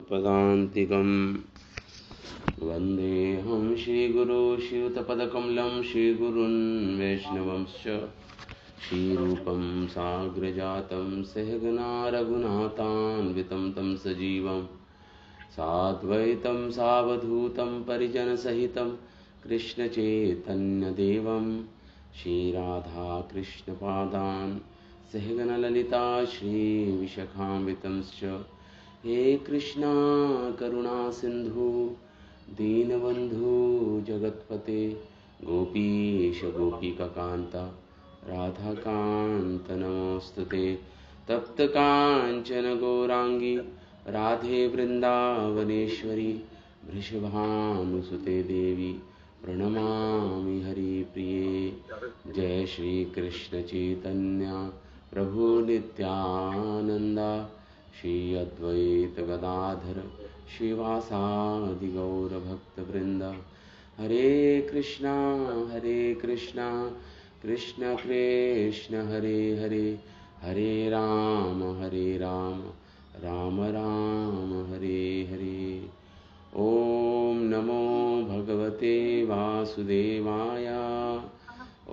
भगवत्पादान्तिकम् वन्देऽहं श्रीगुरो श्रीयुतपदकमलं श्रीगुरुन् वैष्णवंश्च श्रीरूपं साग्रजातं सहगना रघुनाथान्वितं तं सजीवं साद्वैतं सावधूतं परिजनसहितं कृष्णचैतन्यदेवं श्रीराधाकृष्णपादान् सहगनललिता श्रीविशाखान्वितंश्च हे कृष्णा करुणा सिंधु दीनबंधु जगत्पते गोपीश गोपिकान्त राधाकान्त नमोस्तुते तप्त कांचन गौरांगी राधे वृंदावनेश्वरी वृषभानुसुते देवी प्रणमामि हरिप्रिये। जय श्री कृष्ण चैतन्य प्रभु नित्यानंद श्री अद्वैत गदाधर श्रीवासादि गौर भक्तवृंद। हरे कृष्णा कृष्ण कृष्ण हरे हरे, हरे राम राम राम हरे हरे। ओम नमो भगवते वासुदेवाय,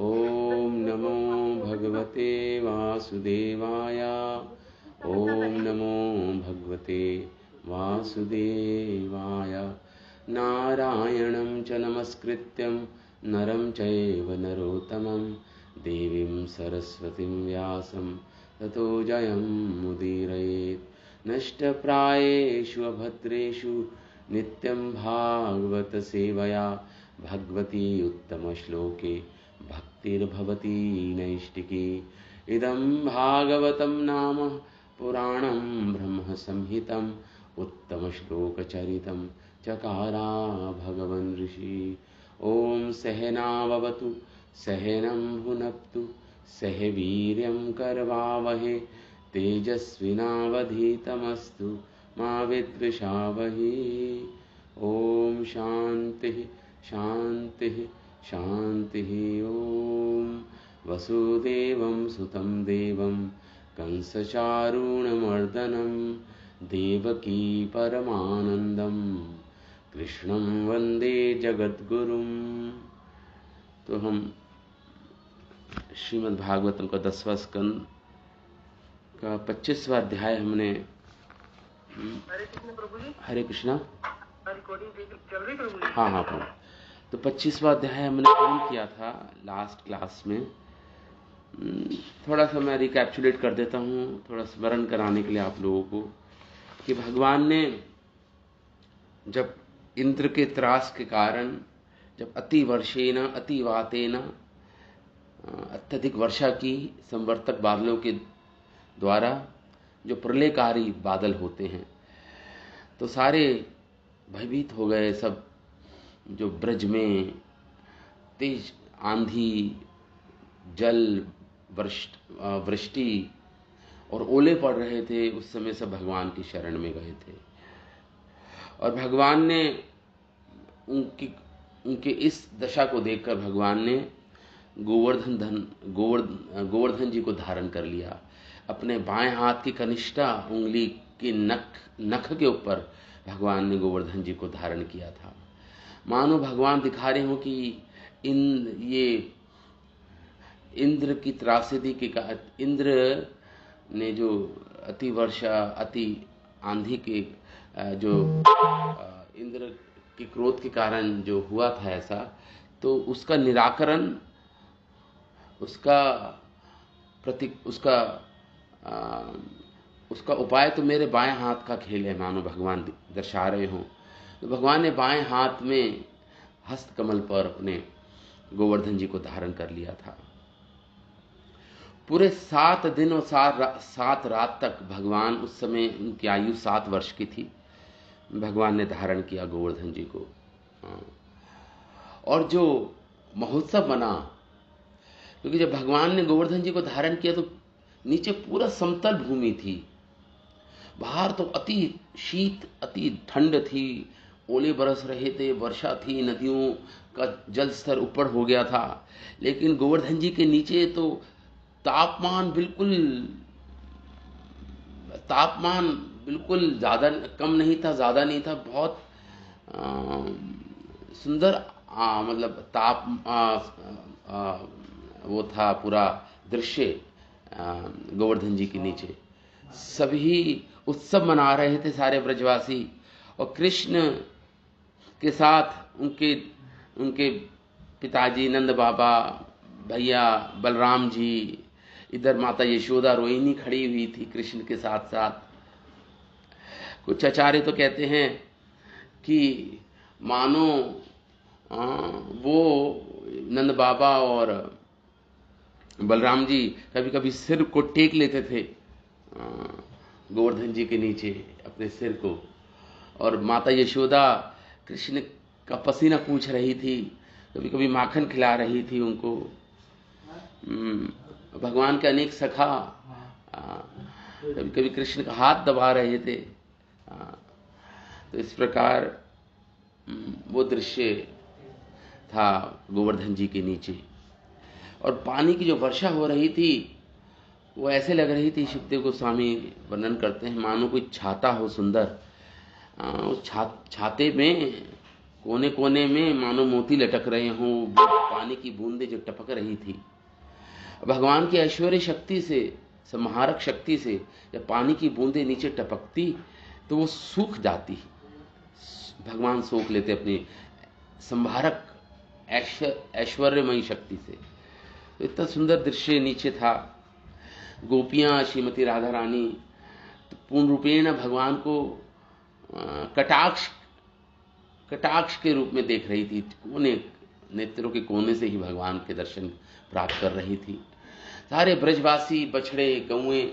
ओम नमो भगवते वासुदेवाय, ओम नमो भगवते वासुदेवाय। नारायणं च नमस्कृत्यं नरं चैव नरोत्तमं देवीं सरस्वतीं व्यासं ततो जयमुदीरयेत्। नष्टप्रायेषु अभद्रेषु नित्यं भागवत सेवया भगवती उत्तमश्लोके भक्तिर्भवती नैष्टिकी। इदं भागवतं नाम पुराणं ब्रह्म संहितं उत्तमश्लोकचरितं चकारा भगवन् ऋषि। ओम सहनाववतु सहनं भुनक्तु सह वीर्यं करवावहे तेजस्विनावधीतमस्तु मा विद्विषावहे। ओम शांति शांति शांति। ओम वसुदेवं सुतं देवं कंसचारूणमर्दनं देवकी परमानंदं कृष्णं वंदे जगद्गुरुं। तो हम श्रीमद् भागवतम का 10वां स्कंद का 25वां अध्याय हमने हरे कृष्ण प्रभु जी। हरे कृष्णा। रिकॉर्डिंग चल रही प्रभु जी? हाँ प्रभु। तो 25वां अध्याय हमने पूर्ण किया था लास्ट क्लास में। थोड़ा सा मैं रिकैप्चुलेट कर देता हूँ, थोड़ा स्मरण कराने के लिए आप लोगों को, कि भगवान ने जब इंद्र के त्रास के कारण, जब अति वर्षेण अति वातेन अत्यधिक वर्षा की संवर्तक बादलों के द्वारा, जो प्रलयकारी बादल होते हैं, तो सारे भयभीत हो गए सब। जो ब्रज में तेज आंधी, जल वृष्टि और ओले पड़ रहे थे, उस समय सब भगवान की शरण में गए थे। और भगवान ने उनके इस दशा को देखकर भगवान ने गोवर्धन जी को धारण कर लिया। अपने बाएं हाथ की कनिष्ठा उंगली के नख के ऊपर भगवान ने गोवर्धन जी को धारण किया था। मानो भगवान दिखा रहे हो कि ये इंद्र की त्रासदी के कारण, इंद्र ने जो अति वर्षा अति आंधी के जो इंद्र के क्रोध के कारण जो हुआ था ऐसा, तो उसका निराकरण, उसका उपाय तो मेरे बाएं हाथ का खेल है, मानो भगवान दर्शा रहे हों। तो भगवान ने बाएं हाथ में हस्त कमल पर अपने गोवर्धन जी को धारण कर लिया था। पूरे 7 दिन और 7 रात तक भगवान, उस समय उनकी आयु 7 वर्ष की थी, भगवान ने धारण किया गोवर्धन जी को। और जो महोत्सव बना, क्योंकि जब भगवान ने गोवर्धन जी को धारण किया तो नीचे पूरा समतल भूमि थी, बाहर तो अति शीत अति ठंड थी, ओले बरस रहे थे, वर्षा थी, नदियों का जल स्तर ऊपर हो गया था। लेकिन गोवर्धन जी के नीचे तो तापमान बिल्कुल ज़्यादा कम नहीं था, ज़्यादा नहीं था, बहुत सुंदर मतलब ताप वो था पूरा दृश्य गोवर्धन जी के नीचे। सभी उत्सव मना रहे थे सारे ब्रजवासी, और कृष्ण के साथ उनके उनके पिताजी नंद बाबा, भैया बलराम जी, इधर माता यशोदा रोहिणी खड़ी हुई थी कृष्ण के साथ साथ। कुछ आचार्य तो कहते हैं कि मानो वो नंद बाबा और बलराम जी कभी कभी सिर को टेक लेते थे गोवर्धन जी के नीचे अपने सिर को, और माता यशोदा कृष्ण का पसीना पूछ रही थी, कभी कभी माखन खिला रही थी उनको। भगवान के अनेक सखा कभी कभी कृष्ण का हाथ दबा रहे थे। तो इस प्रकार वो दृश्य था गोवर्धन जी के नीचे। और पानी की जो वर्षा हो रही थी वो ऐसे लग रही थी, शुकदेव गोस्वामी वर्णन करते हैं, मानो कोई छाता हो सुंदर, उस छाते में कोने कोने में मानो मोती लटक रहे हों, पानी की बूंदें जो टपक रही थी। भगवान की ऐश्वर्य शक्ति से, संहारक शक्ति से जब पानी की बूंदें नीचे टपकती तो वो सूख जाती, भगवान सोख लेते अपनी संहारक ऐश्वर्यमयी शक्ति से। तो इतना सुंदर दृश्य नीचे था। गोपियां श्रीमती राधा रानी तो पूर्ण रूपेण भगवान को कटाक्ष के रूप में देख रही थी, कोने नेत्रों के कोने से ही भगवान के दर्शन प्राप्त कर रही थी। सारे ब्रजवासी, बछड़े, गौएं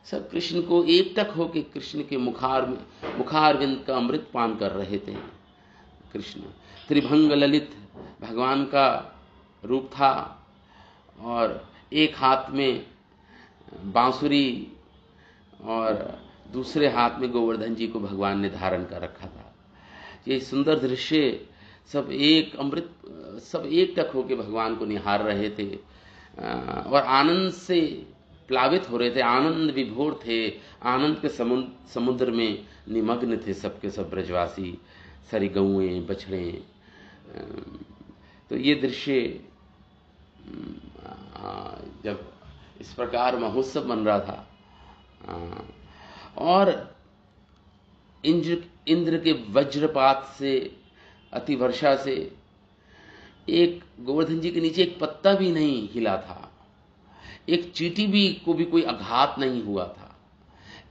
सब कृष्ण को एकटक होकर कृष्ण के मुखारविंद का अमृत पान कर रहे थे। कृष्ण त्रिभंग ललित भगवान का रूप था, और एक हाथ में बांसुरी और दूसरे हाथ में गोवर्धन जी को भगवान ने धारण कर रखा था। ये सुंदर दृश्य सब एकटक होकर भगवान को निहार रहे थे और आनंद से प्लावित हो रहे थे, आनंद विभोर थे, आनंद के समुद्र में निमग्न थे सबके सब ब्रजवासी, सारी गौएं, बछड़े। तो ये दृश्य जब इस प्रकार महोत्सव बन रहा था और इंद्र के वज्रपात से, अतिवर्षा से एक गोवर्धन जी के नीचे एक पत्ता भी नहीं हिला था, एक चींटी को भी कोई आघात नहीं हुआ था।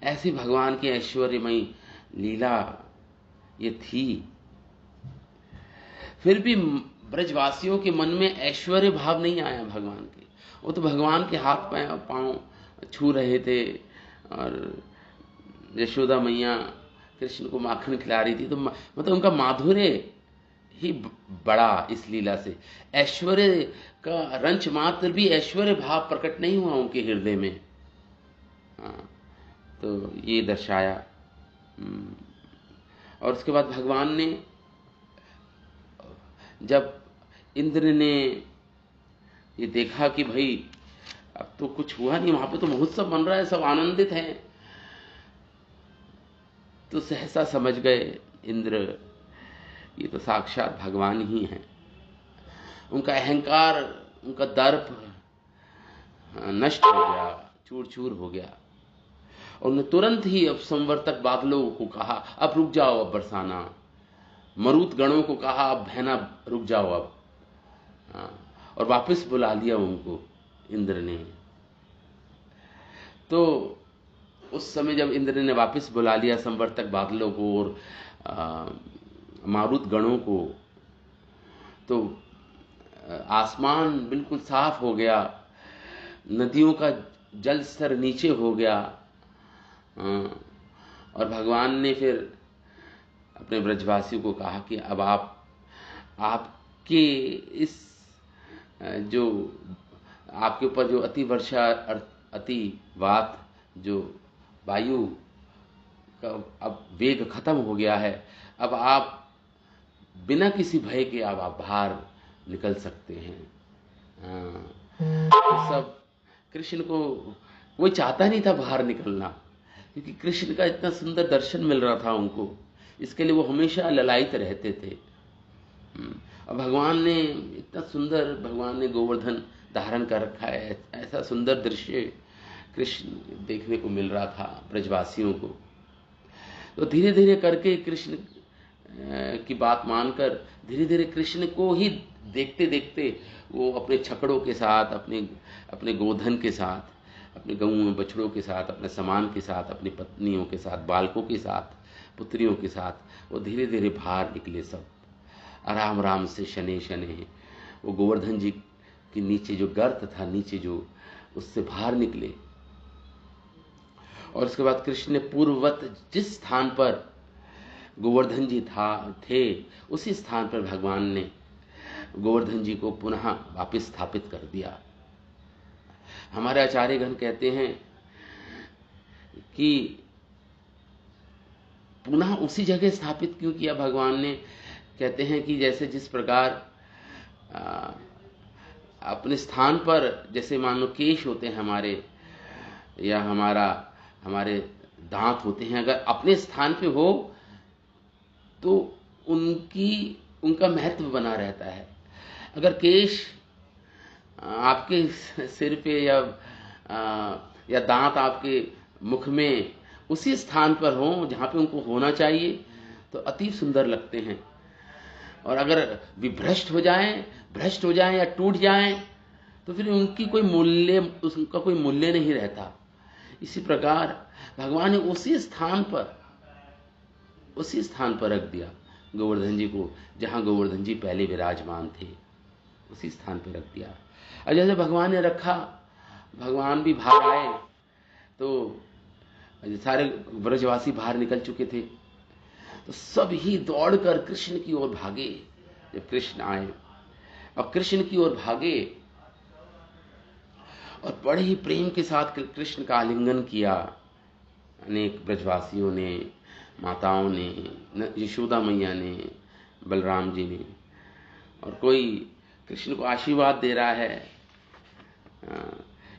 ऐसी भगवान की ऐश्वर्यमयी लीला ये थी। फिर भी ब्रजवासियों के मन में ऐश्वर्य भाव नहीं आया भगवान के। वो तो भगवान के हाथ पांव छू रहे थे, और यशोदा मैया कृष्ण को माखन खिला रही थी, तो मतलब उनका माधुर्य ही बड़ा इस लीला से। ऐश्वर्य का रंच मात्र भी ऐश्वर्य भाव प्रकट नहीं हुआ उनके हृदय में। तो ये दर्शाया। और उसके बाद भगवान ने, जब इंद्र ने ये देखा कि भाई अब तो कुछ हुआ नहीं, वहां पे तो महोत्सव बन रहा है, सब आनंदित हैं, तो सहसा समझ गए इंद्र ये तो साक्षात भगवान ही हैं। उनका अहंकार, उनका दर्प नष्ट हो गया, चूर चूर हो गया। उन्होंने तुरंत ही अब संवर्तक बादलों को कहा अब रुक जाओ, अब बरसाना। मरुत गणों को कहा अब बहना रुक जाओ अब, और वापस बुला लिया उनको इंद्र ने। तो उस समय जब इंद्र ने वापस बुला लिया संवर्तक बादलों को और मारुत गणों को, तो आसमान बिल्कुल साफ हो गया, नदियों का जल स्तर नीचे हो गया, और भगवान ने फिर अपने ब्रजवासियों को कहा कि अब आपके इस जो आपके ऊपर जो अति वर्षा, अति वात, जो वायु का अब वेग खत्म हो गया है, अब आप बिना किसी भय के आप बाहर निकल सकते हैं। सब कृष्ण को कोई चाहता नहीं था बाहर निकलना, क्योंकि कृष्ण का इतना सुंदर दर्शन मिल रहा था उनको, इसके लिए वो हमेशा ललायित रहते थे। और भगवान ने इतना सुंदर, भगवान ने गोवर्धन धारण कर रखा है, ऐसा सुंदर दृश्य कृष्ण देखने को मिल रहा था ब्रजवासियों को। तो धीरे धीरे करके कृष्ण की बात मानकर धीरे धीरे कृष्ण को ही देखते देखते वो अपने छकड़ों के साथ, अपने गोधन के साथ, अपने गऊ बछड़ों के साथ, अपने सामान के साथ, अपनी पत्नियों के साथ, बालकों के साथ, पुत्रियों के साथ वो धीरे धीरे बाहर निकले। सब आराम आराम से शने शने वो गोवर्धन जी के नीचे जो गर्त था, नीचे जो, उससे बाहर निकले। और उसके बाद कृष्ण ने पूर्ववत जिस स्थान पर गोवर्धन जी थे उसी स्थान पर भगवान ने गोवर्धन जी को पुनः वापस स्थापित कर दिया। हमारे आचार्यगण कहते हैं कि पुनः उसी जगह स्थापित क्यों किया भगवान ने। कहते हैं कि जैसे जिस प्रकार अपने स्थान पर, जैसे मान लो केश होते हैं हमारे, या हमारे दांत होते हैं, अगर अपने स्थान पे हो तो उनका महत्व बना रहता है। अगर केश आपके सिर पे या दांत आपके मुख में उसी स्थान पर हो जहां पे उनको होना चाहिए तो अति सुंदर लगते हैं। और अगर विभ्रष्ट हो जाएं या टूट जाएं तो फिर उनका कोई मूल्य नहीं रहता। इसी प्रकार भगवान ने उसी स्थान पर रख दिया गोवर्धन जी को, जहां गोवर्धन जी पहले विराजमान थे, उसी स्थान पर रख दिया। और जैसे भगवान ने रखा, भगवान भी बाहर आए तो सारे ब्रजवासी बाहर निकल चुके थे, तो सब ही दौड़कर कृष्ण की ओर भागे। जब कृष्ण आए और कृष्ण की ओर भागे और बड़े ही प्रेम के साथ कृष्ण का आलिंगन किया। अनेक ब्रजवासियों ने, माताओं ने, यशोदा मैया ने, बलराम जी ने, और कोई कृष्ण को आशीर्वाद दे रहा है।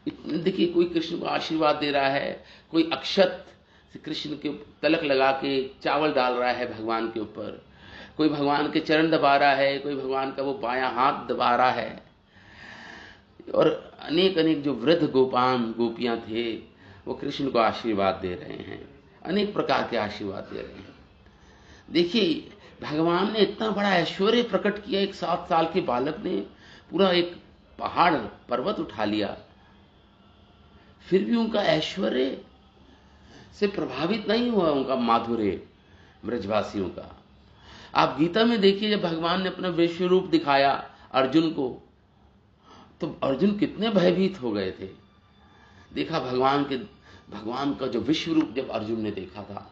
देखिए, कोई कृष्ण को आशीर्वाद दे रहा है, कोई अक्षत से कृष्ण के तलक लगा के चावल डाल रहा है भगवान के ऊपर, कोई भगवान के चरण दबा रहा है, कोई भगवान का वो बायां हाथ दबा रहा है। और अनेक अनेक जो वृद्ध गोपियां थे वो कृष्ण को आशीर्वाद दे रहे हैं, अनेक प्रकार के आशीर्वाद दे रहे हैं। देखिए, भगवान ने इतना बड़ा ऐश्वर्य प्रकट किया। एक 7 साल के बालक ने पूरा एक पहाड़ पर्वत उठा लिया, फिर भी उनका ऐश्वर्य से प्रभावित नहीं हुआ उनका माधुर्य ब्रजवासियों का। आप गीता में देखिए, जब भगवान ने अपना विश्व रूप दिखाया अर्जुन को, तो अर्जुन कितने भयभीत हो गए थे। देखा भगवान का जो विश्व रूप जब अर्जुन ने देखा था,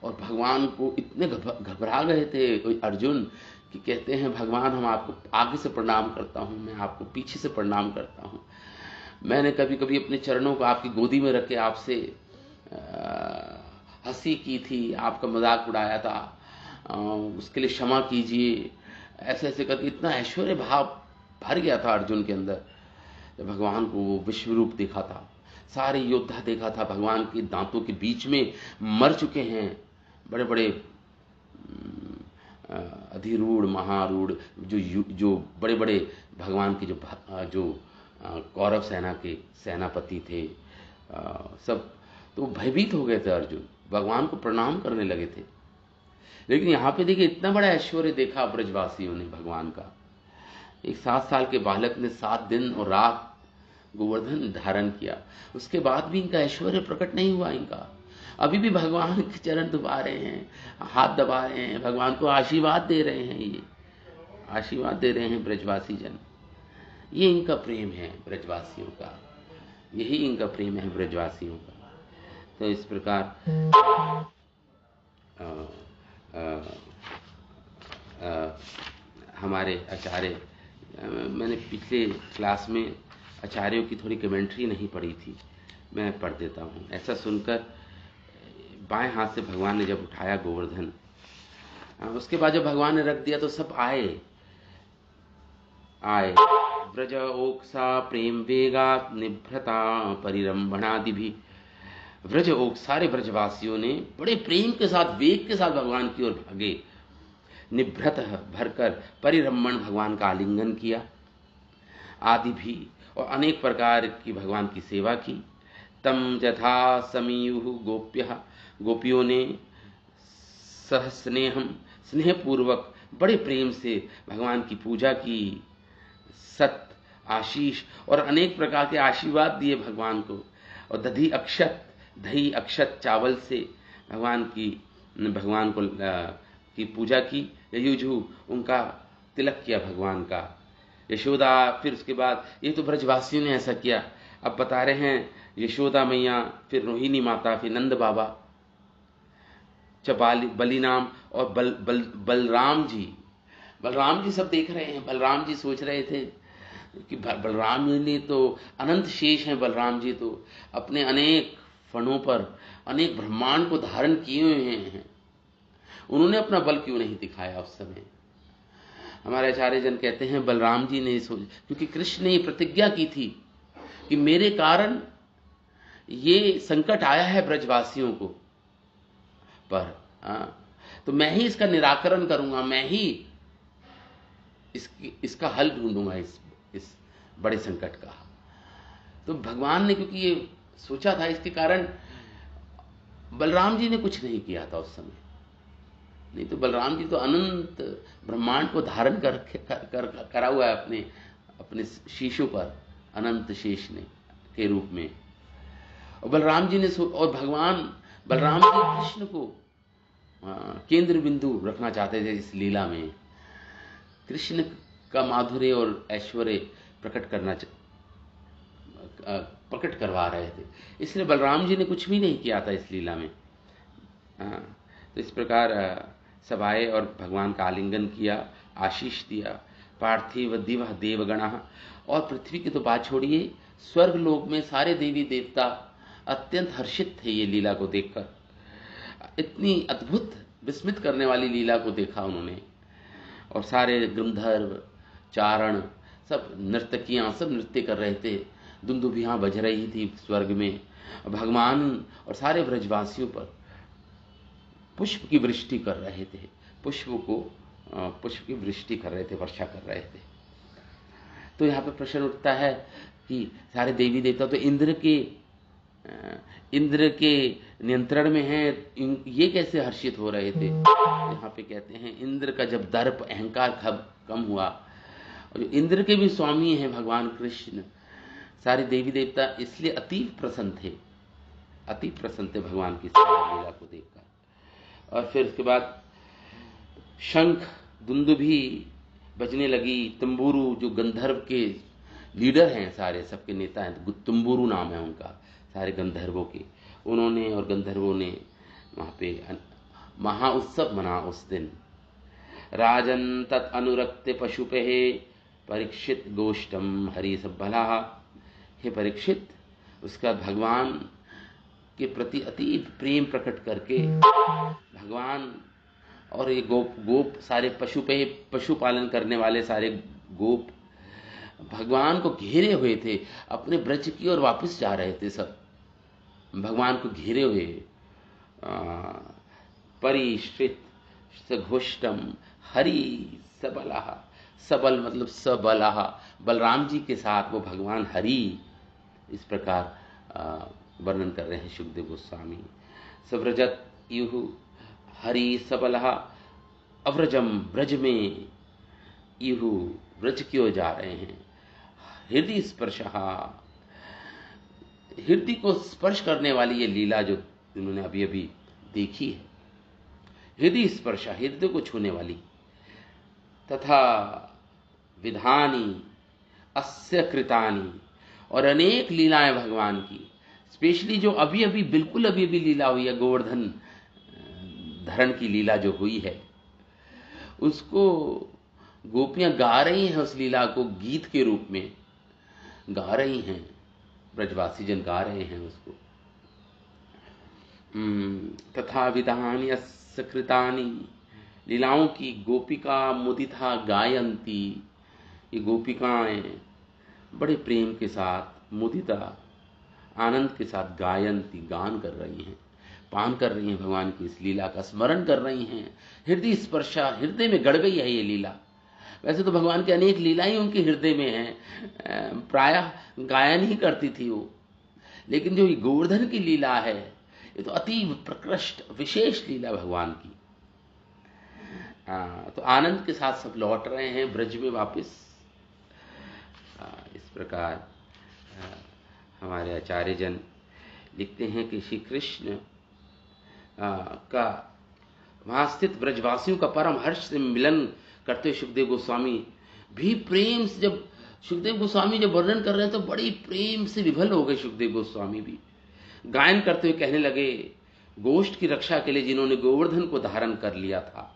और भगवान को इतने घबरा गए थे अर्जुन कि कहते हैं, भगवान हम आपको आगे से प्रणाम करता हूं, मैं आपको पीछे से प्रणाम करता हूं। मैंने कभी कभी अपने चरणों को आपकी गोदी में रख के आपसे हंसी की थी, आपका मजाक उड़ाया था, उसके लिए क्षमा कीजिए। ऐसे ऐसे करके इतना ऐश्वर्य भाव भर गया था अर्जुन के अंदर जब भगवान को वो विश्व रूप देखा था। सारे योद्धा देखा था, भगवान के दांतों के बीच में मर चुके हैं बड़े बड़े अधिरूढ़ महारूढ़ जो बड़े बड़े भगवान के जो कौरव सेना के सेनापति थे, सब तो भयभीत हो गए थे। अर्जुन भगवान को प्रणाम करने लगे थे। लेकिन यहां पे देखिए, इतना बड़ा ऐश्वर्य देखा ब्रजवासियों ने भगवान का। एक 7 साल के बालक ने 7 दिन और रात गोवर्धन धारण किया, उसके बाद भी इनका ऐश्वर्य प्रकट नहीं हुआ। इनका अभी भी भगवान के चरण दबा रहे हैं, हाथ दबा रहे हैं, भगवान को आशीर्वाद दे रहे हैं। ये आशीर्वाद दे रहे हैं ब्रजवासी जन। ये इनका प्रेम है ब्रजवासियों का, यही इनका प्रेम है ब्रजवासियों का। तो इस प्रकार हमारे आचार्य, मैंने पिछले क्लास में आचार्यों की थोड़ी कमेंट्री नहीं पढ़ी थी, मैं पढ़ देता हूँ। ऐसा सुनकर बाएं हाथ से भगवान ने जब उठाया गोवर्धन, उसके बाद जब भगवान ने रख दिया तो सब आए ब्रज ओक्सा प्रेम वेगा निभ्रता परिरंभणादि भी। व्रज ओक सारे ब्रजवासियों ने बड़े प्रेम के साथ, वेग के साथ भगवान की ओर भागे। निभृत भरकर परिरम्मण भगवान का आलिंगन किया आदि भी, और अनेक प्रकार की भगवान की सेवा की। तम यथा समीयुः गोप्यः, गोपियों ने सह स्नेहम, स्नेहपूर्वक बड़े प्रेम से भगवान की पूजा की। सत आशीष, और अनेक प्रकार के आशीर्वाद दिए भगवान को। और दधी अक्षत, दही अक्षत चावल से भगवान को की पूजा की। ययुजु, उनका तिलक किया भगवान का। यशोदा, फिर उसके बाद ये तो ब्रजवासियों ने ऐसा किया। अब बता रहे हैं यशोदा मैया, फिर रोहिणी माता, फिर नंद बाबा, बलिनाम और बलराम जी सब देख रहे हैं। बलराम जी सोच रहे थे कि बलराम जी ने तो अनंत शेष हैं। बलराम जी तो अपने अनेक फणों पर अनेक ब्रह्मांड को धारण किए हुए हैं, उन्होंने अपना बल क्यों नहीं दिखाया उस समय। हमारे आचार्य जन कहते हैं बलराम जी ने सोच, क्योंकि कृष्ण ने ये प्रतिज्ञा की थी कि मेरे कारण ये संकट आया है ब्रजवासियों को, पर तो मैं ही इसका निराकरण करूंगा, मैं ही इसका हल ढूंढूंगा, इस बड़े संकट का। तो भगवान ने क्योंकि ये सोचा था, इसके कारण बलराम जी ने कुछ नहीं किया था उस समय। नहीं तो बलराम जी तो अनंत ब्रह्मांड को धारण करा हुआ है अपने शीशों पर, अनंत शेष ने के रूप में। और बलराम जी ने और भगवान बलराम जी कृष्ण को केंद्र बिंदु रखना चाहते थे इस लीला में। कृष्ण का माधुर्य और ऐश्वर्य प्रकट करवा रहे थे, इसलिए बलराम जी ने कुछ भी नहीं किया था इस लीला में। तो इस प्रकार सब आए और भगवान का आलिंगन किया, आशीष दिया। पार्थिव दिवः देवगणः, और पृथ्वी की तो बात छोड़िए, स्वर्ग लोक में सारे देवी देवता अत्यंत हर्षित थे ये लीला को देखकर। इतनी अद्भुत विस्मित करने वाली लीला को देखा उन्होंने। और सारे गंधर्व, चारण, सब नर्तकियां सब नृत्य कर रहे थे। दुंदुभियां बज रही थी स्वर्ग में। भगवान और सारे ब्रजवासियों पर पुष्प की वृष्टि कर रहे थे, पुष्प की वृष्टि कर रहे थे, वर्षा कर रहे थे। तो यहाँ पे प्रश्न उठता है कि सारे देवी देवता तो इंद्र के नियंत्रण में हैं, ये कैसे हर्षित हो रहे थे। यहाँ पे कहते हैं इंद्र का जब दर्प अहंकार कम हुआ, और जो इंद्र के भी स्वामी हैं भगवान कृष्ण, सारे देवी देवता इसलिए अति प्रसन्न थे भगवान की लीला को देखकर। और फिर उसके बाद शंख दुंदुभी बजने लगी। तंबूरू, जो गंधर्व के लीडर हैं, सारे सबके नेता हैं, तंबूरू नाम है उनका, सारे गंधर्वों के, उन्होंने और गंधर्वों ने वहाँ पे महा उत्सव मना उस दिन। राजन तत् अनुरक्ते पशुपे परीक्षित गोष्ठम हरि सब भला। हे परीक्षित, उसका भगवान के प्रति अति प्रेम प्रकट करके भगवान और ये गोप सारे पशु पालन करने वाले सारे गोप भगवान को घेरे हुए थे, अपने ब्रज की ओर वापस जा रहे थे, सब भगवान को घेरे हुए। परिश्रित सघोष्टम हरि सबलः, सबल मतलब सबलः, बलराम जी के साथ वो भगवान हरि, इस प्रकार वर्णन कर रहे हैं शुकदेव गोस्वामी। सव्रजत युहु हरि सबलः, अव्रजम ब्रज में, युहु ब्रज की ओर जा रहे हैं। हृदय स्पर्शः, हृदय को स्पर्श करने वाली ये लीला जो इन्होंने अभी अभी देखी है, हृदय स्पर्श, हृदय को छूने वाली। तथा विधानी अस्य कृतानि, और अनेक लीलाएं भगवान की, स्पेशली जो अभी अभी लीला हुई है, गोवर्धन धरण की लीला जो हुई है, उसको गोपियां गा रही हैं, उस लीला को गीत के रूप में गा रही हैं, ब्रजवासी जन गा रहे हैं उसको। तथा विधानि अस्य कृतानि, लीलाओं की गोपिका मुदिता गायंती, ये गोपिकाएं बड़े प्रेम के साथ मुदिता आनंद के साथ गायंती, गान कर रही हैं, पान कर रही हैं भगवान की इस लीला का, स्मरण कर रही हैं। हृदय स्पर्शा, हृदय में गड़ गई है ये लीला। वैसे तो भगवान की अनेक लीलाएं उनके हृदय में हैं, प्रायः गायन ही करती थी वो, लेकिन जो ये गोवर्धन की लीला है ये तो अति प्रकृष्ट विशेष लीला भगवान की। तो आनंद के साथ सब लौट रहे हैं ब्रज में वापस। इस प्रकार हमारे आचार्य जन लिखते हैं कि श्री कृष्ण का वहां स्थित ब्रजवासियों का परम हर्ष से मिलन करते सुखदेव गोस्वामी भी प्रेम से, जब सुखदेव गोस्वामी जब वर्णन कर रहे हैं तो बड़ी प्रेम से विभल हो गए सुखदेव गोस्वामी भी। गायन करते हुए कहने लगे, गोष्ठ की रक्षा के लिए जिन्होंने गोवर्धन को धारण कर लिया था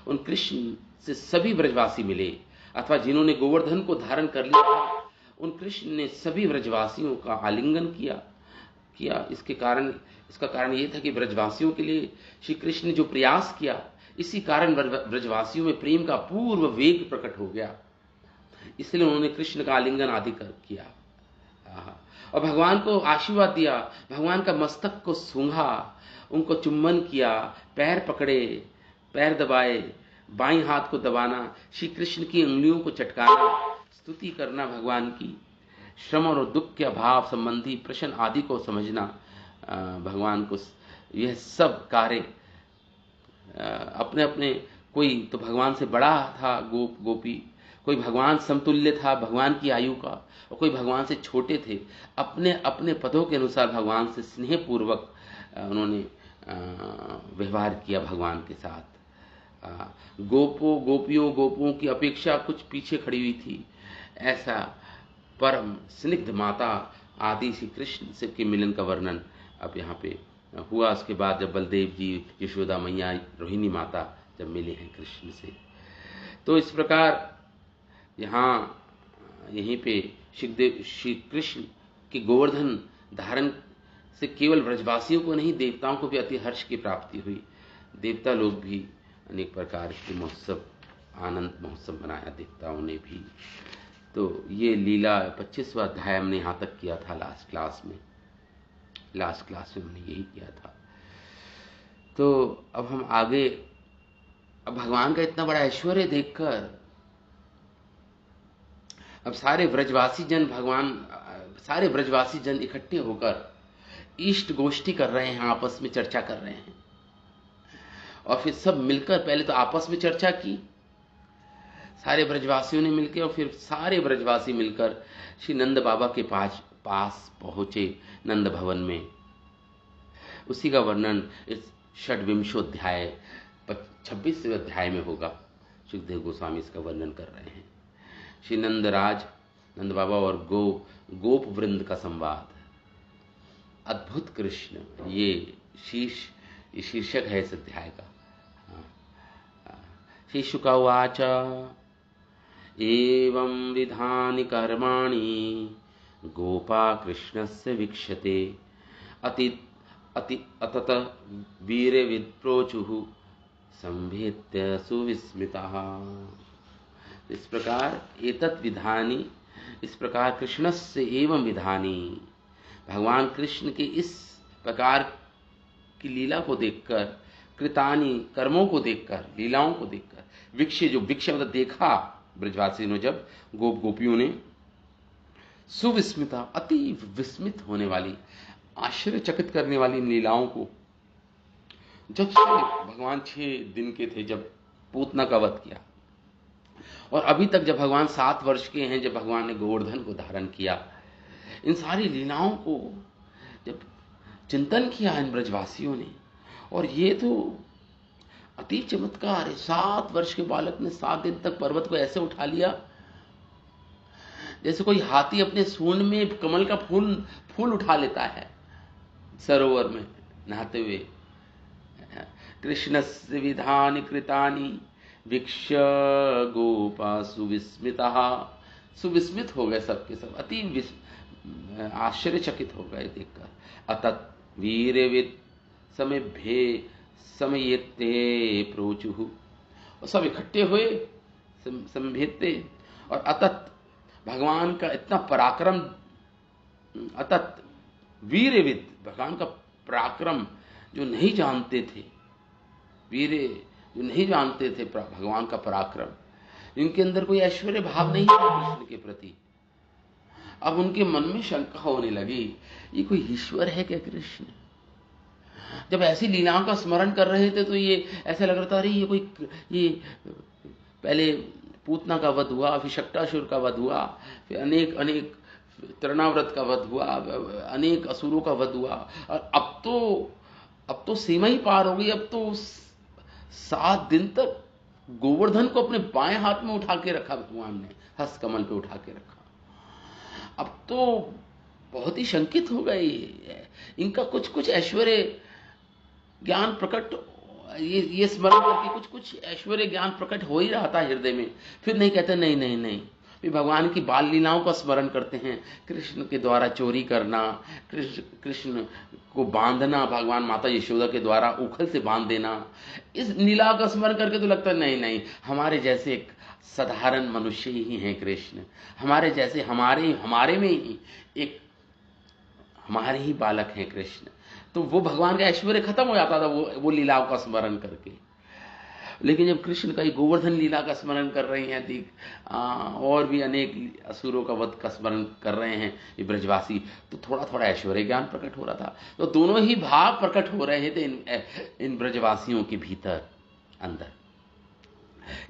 उन कृष्ण से सभी ब्रजवासी मिले, अथवा जिन्होंने गोवर्धन को धारण कर लिया था उन कृष्ण ने सभी ब्रजवासियों का आलिंगन किया। इसका कारण यह था कि ब्रजवासियों के लिए श्री कृष्ण ने जो प्रयास किया, इसी कारण ब्रजवासियों में प्रेम का पूर्व वेग प्रकट हो गया, इसलिए उन्होंने कृष्ण का आलिंगन आदि किया और भगवान को आशीर्वाद दिया। भगवान का मस्तक को सूंघा, उनको चुम्बन किया, पैर पकड़े, पैर दबाए, बाईं हाथ को दबाना, श्री कृष्ण की उंगलियों को चटकाना, स्तुति करना भगवान की, श्रम और दुख के अभाव संबंधी प्रश्न आदि को समझना भगवान को, यह सब कार्य अपने अपने, कोई तो भगवान से बड़ा था गोपी, कोई भगवान समतुल्य था भगवान की आयु का, और कोई भगवान से छोटे थे। अपने अपने पदों के अनुसार भगवान से स्नेहपूर्वक उन्होंने व्यवहार किया भगवान के साथ। गोपियों की अपेक्षा कुछ पीछे खड़ी हुई थी, ऐसा परम स्निग्ध माता आदि श्री कृष्ण से के मिलन का वर्णन अब यहाँ पे हुआ। उसके बाद जब बलदेव जी, यशोदा मैया, रोहिणी माता जब मिले हैं कृष्ण से, तो इस प्रकार यहीं पे श्री कृष्ण के गोवर्धन धारण से केवल ब्रजवासियों को नहीं, देवताओं को भी अति हर्ष की प्राप्ति हुई। देवता लोग भी अनेक प्रकार के महोत्सव, आनंद महोत्सव मनाया देवताओं ने भी। तो ये लीला 25वां अध्याय हमने यहाँ तक किया था लास्ट क्लास में हमने यही किया था। तो अब हम आगे, अब भगवान का इतना बड़ा ऐश्वर्य देखकर अब सारे ब्रजवासी जन इकट्ठे होकर इष्ट गोष्ठी कर रहे हैं, आपस में चर्चा कर रहे हैं। और फिर सब मिलकर पहले तो आपस में चर्चा की, सारे ब्रजवासियों ने मिलकर, और फिर सारे ब्रजवासी मिलकर श्री नंद बाबा के पास पहुंचे नंद भवन में। उसी का वर्णन इस षड्विंशोध्याय 26वें अध्याय में होगा। सुखदेव गोस्वामी इसका वर्णन कर रहे हैं। श्री नंदराज, नंद बाबा और गोप वृंद का संवाद। अद्भुत कृष्ण, ये शीर्षक है इस अध्याय का। श्री शुका उवाच एवं विधानि कर्माणि गोपा कृष्णस्य वीक्षते अतत वीर्यविप्रोचुः संभेत्य सुविस्मितः। इस प्रकार एतत् विधानि, इस प्रकार कृष्णस्य एवं विधानि, भगवान कृष्ण के इस प्रकार की लीला को देखकर, कृतानि कर्मों को देखकर, लीलाओं को देखकर, विक्ष मतलब देखा ब्रजवासी ने, जब गोपियों ने, सुविस्मिता अति विस्मित होने वाली, आश्चर्यचकित करने वाली इन लीलाओं को। जब से भगवान 6 दिन के थे जब पूतना का वध किया, और अभी तक जब भगवान 7 वर्ष के हैं जब भगवान ने गोवर्धन को धारण किया, इन सारी लीलाओं को जब चिंतन किया इन ब्रजवासियों ने, और ये तो अति चमत्कार है। 7 वर्ष के बालक ने 7 दिन तक पर्वत को ऐसे उठा लिया जैसे कोई हाथी अपने सूंड में कमल का फूल उठा लेता है सरोवर में नहाते हुए। कृष्णस्य विधानि कृतानि वीक्ष्य गोपा सुविस्मितः, सुविस्मित हो गए सबके सब, अति आश्चर्यचकित हो गए देखकर। अतत वीर्यवित् समयेत्ते प्रोचुः, और सब इकट्ठे हुए संभेत्ते, और अतत भगवान का इतना पराक्रम, अतत वीरविद, भगवान का पराक्रम जो नहीं जानते थे, वीर जो नहीं जानते थे भगवान का पराक्रम, इनके अंदर कोई ऐश्वर्य भाव नहीं था कृष्ण के प्रति। अब उनके मन में शंका होने लगी, ये कोई ईश्वर है क्या कृष्ण? जब ऐसी लीलाओं का स्मरण कर रहे थे तो ये ऐसा लग रहा था, अरे ये पहले पूतना का वध हुआ, फिर शक्टासुर का वध हुआ, फिर अनेक तृणाव्रत का वध हुआ, अनेक असुरों का वध हुआ, और अब तो सीमा ही पार हो गई। अब तो 7 दिन तक गोवर्धन को अपने बाएं हाथ में उठा के रखा भगवान ने, हस्त कमल पे उठा के रखा। अब तो बहुत ही शंकित हो गए, इनका कुछ ऐश्वर्य ज्ञान प्रकट, ये स्मरण करके कुछ ऐश्वर्य ज्ञान प्रकट हो ही रहा था हृदय में। फिर नहीं कहते नहीं, फिर भगवान की बाल लीलाओं का स्मरण करते हैं, कृष्ण के द्वारा चोरी करना, कृष्ण को बांधना, भगवान माता यशोदा के द्वारा उखल से बांध देना, इस लीला का स्मरण करके तो लगता नहीं, हमारे जैसे एक साधारण मनुष्य ही हैं कृष्ण, हमारे जैसे हमारे में ही एक हमारे ही बालक हैं कृष्ण। तो वो भगवान का ऐश्वर्य खत्म हो जाता था वो लीलाओं का स्मरण करके। लेकिन जब कृष्ण का गोवर्धन लीला का स्मरण कर रहे हैं, और भी अनेक असुरों का वध का स्मरण कर रहे हैं ये ब्रजवासी, तो थोड़ा ऐश्वर्य ज्ञान प्रकट हो रहा था। तो दोनों ही भाव प्रकट हो रहे थे इन ब्रजवासियों के भीतर अंदर।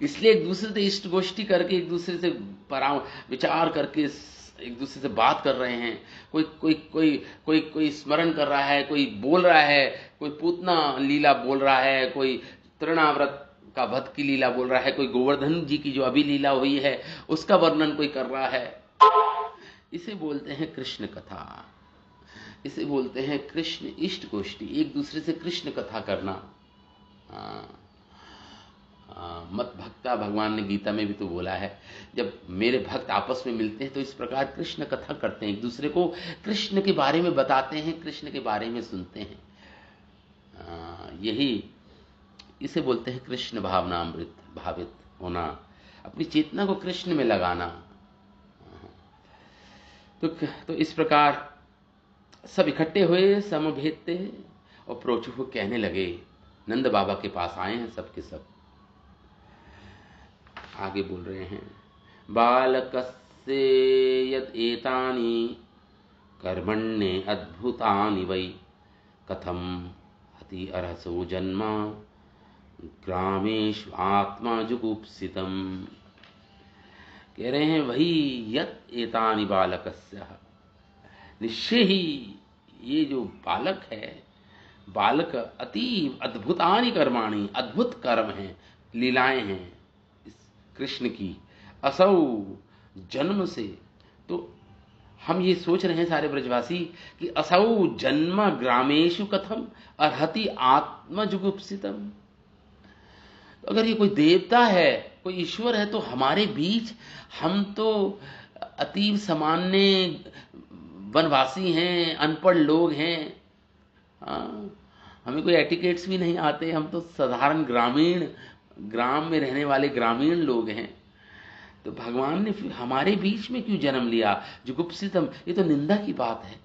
इसलिए एक दूसरे से इष्ट गोष्ठी करके, एक दूसरे से विचार करके, एक दूसरे से बात कर रहे हैं। कोई स्मरण कर रहा है, कोई बोल रहा है, कोई पूतना लीला बोल रहा है, कोई तृणाव्रत का वध की लीला बोल रहा है, कोई गोवर्धन जी की जो अभी लीला हुई है उसका वर्णन कोई कर रहा है। इसे बोलते हैं कृष्ण कथा, इसे बोलते हैं कृष्ण इष्ट गोष्ठी, एक दूसरे से कृष्ण कथा करना। मत भक्ता, भगवान ने गीता में भी तो बोला है, जब मेरे भक्त आपस में मिलते हैं तो इस प्रकार कृष्ण कथा करते हैं, एक दूसरे को कृष्ण के बारे में बताते हैं, कृष्ण के बारे में सुनते हैं। यही इसे बोलते हैं कृष्ण भावनामृत, भावित होना, अपनी चेतना को कृष्ण में लगाना। तो इस प्रकार सब इकट्ठे हुए, समभेदते, और प्रोचु को कहने लगे, नंद बाबा के पास आए हैं सबके सब। आगे बोल रहे हैं, बालकस्य यद एतानि कर्मण्ये अद्भुतानि वै, कथम हति अर्हसो जन्म ग्रामेषु आत्मा जुगुप्सितम। कह रहे हैं, वही यत एतानि बालकस्य, निश्चय ही ये जो बालक है, बालक अति अद्भुतानि कर्माणि, अद्भुत कर्म हैं, लीलाएं हैं इस कृष्ण की, असौ जन्म से। तो हम ये सोच रहे हैं सारे ब्रजवासी कि असौ जन्म ग्रामेषु कथम अर्हति आत्मजुगुप्सितम। तो अगर ये कोई देवता है, कोई ईश्वर है, तो हमारे बीच हम तो अतीव सामान्य वनवासी हैं, अनपढ़ लोग हैं, हमें कोई एटिकेट्स भी नहीं आते, हम तो साधारण ग्राम में रहने वाले ग्रामीण लोग हैं। तो भगवान ने फिर हमारे बीच में क्यों जन्म लिया? जुगुप्सितम, ये तो निंदा की बात है।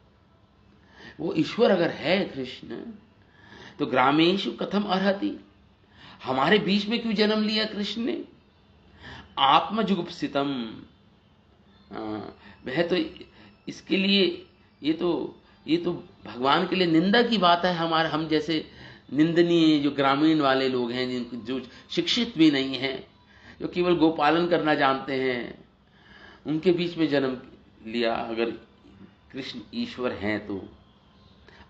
वो ईश्वर अगर है कृष्ण, तो ग्रामेषु कथम अर्हति, हमारे बीच में क्यों जन्म लिया कृष्ण ने? आत्म जुगुप्सितम, वह तो इसके लिए ये तो भगवान के लिए निंदा की बात है। हम जैसे निंदनीय जो ग्रामीण वाले लोग हैं, जो शिक्षित भी नहीं हैं, जो केवल गोपालन करना जानते हैं, उनके बीच में जन्म लिया। अगर कृष्ण ईश्वर हैं तो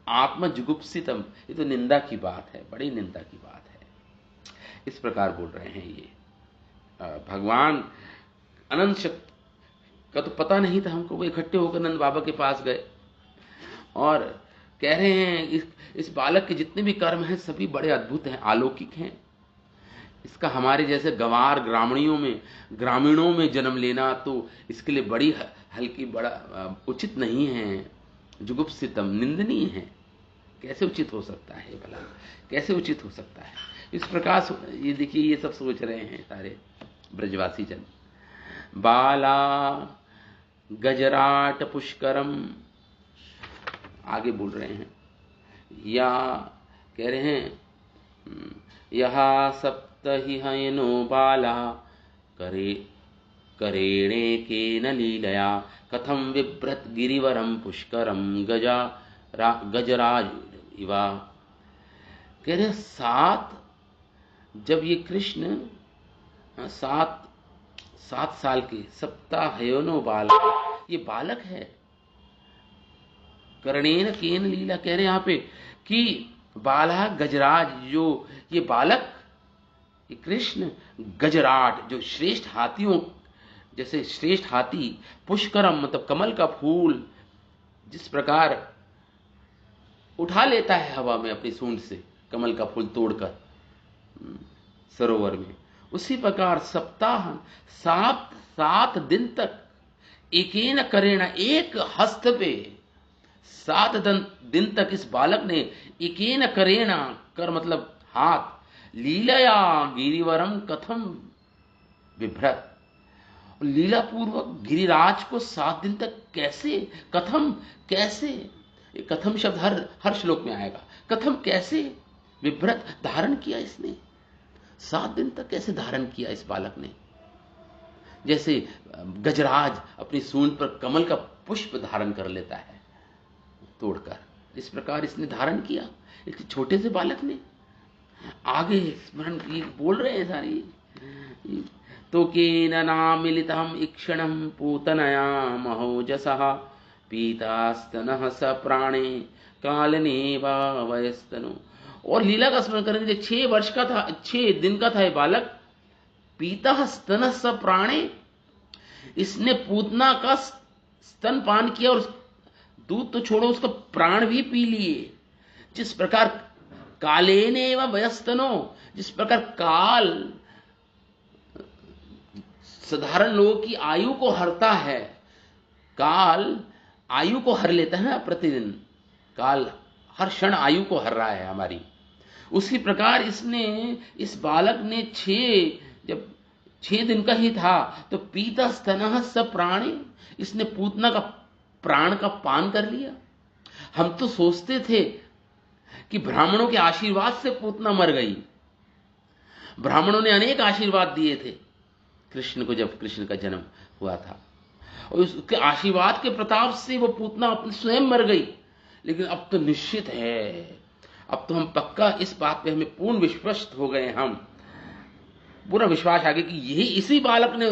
आत्म जुगुप्सितम, ये तो निंदा की बात है, बड़ी निंदा की बात है। इस प्रकार बोल रहे हैं ये भगवान अनंत शक्ति का तो पता नहीं था हमको। वो इकट्ठे होकर नंद बाबा के पास गए और कह रहे हैं, इस बालक के जितने भी कर्म हैं सभी बड़े अद्भुत हैं, अलौकिक हैं। इसका हमारे जैसे गंवार ग्रामीणों में जन्म लेना तो इसके लिए बड़ी हल्की, बड़ा उचित नहीं है। जुगुप्सितम, निंदनीय है। कैसे उचित हो सकता है भला? कैसे उचित हो सकता है? इस प्रकार ये देखिए, ये सब सोच रहे हैं सारे ब्रजवासी जन। बाला गजराट पुष्करम, आगे बोल रहे हैं, या कह रहे हैं यहा सप्त ही हयनो बाला करे करेणे के न लीलया कथम विभ्रत गिरिवरम पुष्करम गजराज इवा। कह रहे 7, जब ये कृष्ण 7 साल के, सप्ताहयोनो बालक, ये बालक है। कर्णेन केन लीला, कह रहे यहाँ पे कि बाला गजराज, जो ये बालक, ये कृष्ण गजराट, जो श्रेष्ठ हाथियों जैसे श्रेष्ठ हाथी, पुष्करम मतलब कमल का फूल जिस प्रकार उठा लेता है हवा में अपनी सूंड से कमल का फूल तोड़कर सरोवर में, उसी प्रकार सप्ताह 7 दिन तक एकेन करेणा, एक हस्त पे 7 दिन तक इस बालक ने एकेन करेणा, कर मतलब हाथ, लीलया गिरिवरम कथम बिभ्रत, लीला पूर्वक गिरिराज को 7 दिन तक कैसे, कथम कैसे, कथम शब्द हर श्लोक में आएगा, कथम कैसे, विभ्रत धारण किया इसने, 7 दिन तक कैसे धारण किया इस बालक ने। जैसे गजराज अपनी सूंड पर कमल का पुष्प धारण कर लेता है तोड़कर, इस प्रकार इसने धारण किया एक छोटे से बालक ने। आगे स्मरण बोल रहे हैं सारी, तो केन नामिलितम इक्षणम पूतनया महोजसः पीतास्तनः स प्राणे कालनेवा वयस्तनु। और लीला का स्मरण करेंगे, 6 वर्ष का था, 6 दिन का था ये बालक। पीता स्तन स प्राणे, इसने पूतना का स्तन पान किया और दूध तो छोड़ो उसका प्राण भी पी लिए। जिस प्रकार कालेने व वयस्तनो, जिस प्रकार काल साधारण लोगों की आयु को हरता है, काल आयु को हर लेता है ना प्रतिदिन, काल हर क्षण आयु को हर रहा है हमारी, उसी प्रकार इसने, इस बालक ने जब 6 दिन का ही था तो पीता स्तनः स प्राणे, इसने पूतना का प्राण का पान कर लिया। हम तो सोचते थे कि ब्राह्मणों के आशीर्वाद से पूतना मर गई, ब्राह्मणों ने अनेक आशीर्वाद दिए थे कृष्ण को जब कृष्ण का जन्म हुआ था, और उसके आशीर्वाद के प्रताप से वो पूतना अपने स्वयं मर गई। लेकिन अब तो निश्चित है, अब तो हम पक्का इस बात पे हमें पूर्ण विश्वस्त हो गए, हम पूरा विश्वास आ गया कि यही इसी बालक ने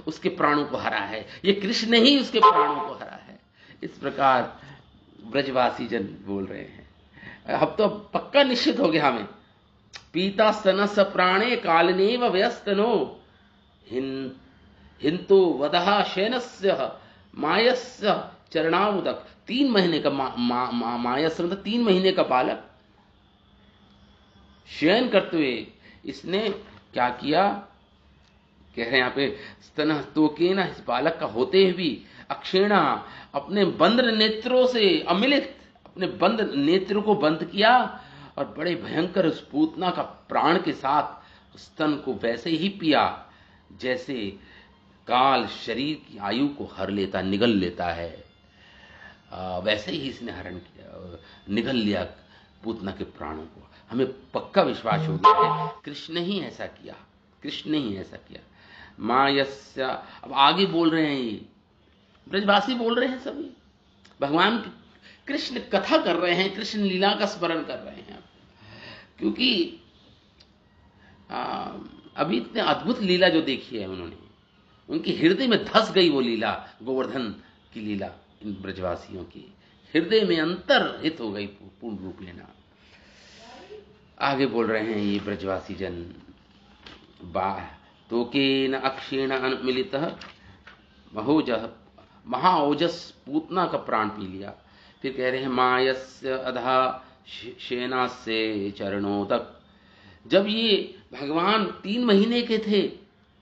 उसके प्राणों को हरा है, ये कृष्ण ही उसके प्राणों को हरा है। इस प्रकार ब्रजवासी जन बोल रहे हैं, अब तो पक्का निश्चित हो गया हमें। पीता स्तन स प्राणे कालनेव व्यस्तनो हिंतु वदहा शयनस्य मायस्य चरणावुदक। 3 महीने का मायस्य मतलब 3 महीने का बालक शयन करते हुए इसने क्या किया, कह रहे हैं यहां पे स्तन तोकेन, इस बालक का होते हुए भी अक्षेणा, अपने बंद नेत्रों से अमिलित, अपने बंद नेत्र को बंद किया और बड़े भयंकर उस पूतना का प्राण के साथ स्तन को वैसे ही पिया जैसे काल शरीर की आयु को हर लेता, निगल लेता है, वैसे ही इसने हरण किया, निगल लिया पूतना के प्राणों को। हमें पक्का विश्वास हो गया है कृष्ण ही ऐसा किया, कृष्ण ही ऐसा किया। मायस्य, अब आगे बोल रहे हैं, ये ब्रजवासी बोल रहे हैं, सभी भगवान कृष्ण कथा कर रहे हैं, कृष्ण लीला का स्मरण कर रहे हैं, क्योंकि अभी इतने अद्भुत लीला जो देखी है उन्होंने, उनके हृदय में धस गई वो लीला, गोवर्धन की लीला इन ब्रजवासियों की हृदय में अंतर्हित हो गई पूर्ण रूप लेना। आगे बोल रहे हैं ये ब्रजवासी जन, तोकेन अक्षेण मिलितः महोजः, महाओजस पूतना का प्राण पी लिया। फिर कह रहे हैं मायस्य अधा शेना से चरणों तक। जब ये भगवान 3 महीने के थे,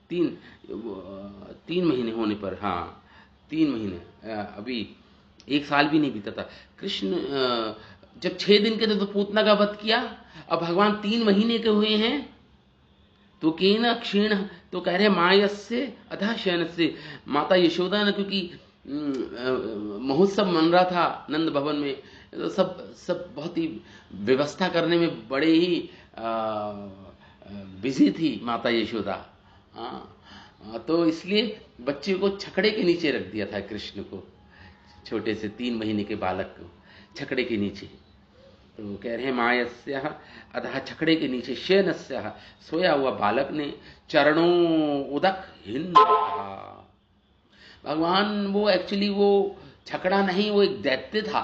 3 महीने होने पर, हाँ 3 महीने, अभी 1 साल भी नहीं बीता था, कृष्ण जब 6 दिन के थे तो पूतना का वध किया। अब भगवान 3 महीने के हुए हैं, तो केन क्षीण, तो कह रहे मायस्य अधा शयन से, माता यशोदा ने, क्योंकि महोत्सव मन रहा था नंद भवन में, तो सब सब बहुत ही व्यवस्था करने में बड़े ही बिजी थी माता यशोदा। तो इसलिए बच्चे को छकड़े के नीचे रख दिया था, कृष्ण को, छोटे से 3 महीने के बालक को छकड़े के नीचे। तो कह रहे हैं मायस्य अतः छकड़े के नीचे शयनस्य, सोया हुआ बालक ने चरणों उदक हिंद। भगवान वो एक्चुअली वो छकड़ा नहीं, वो एक दैत्य था,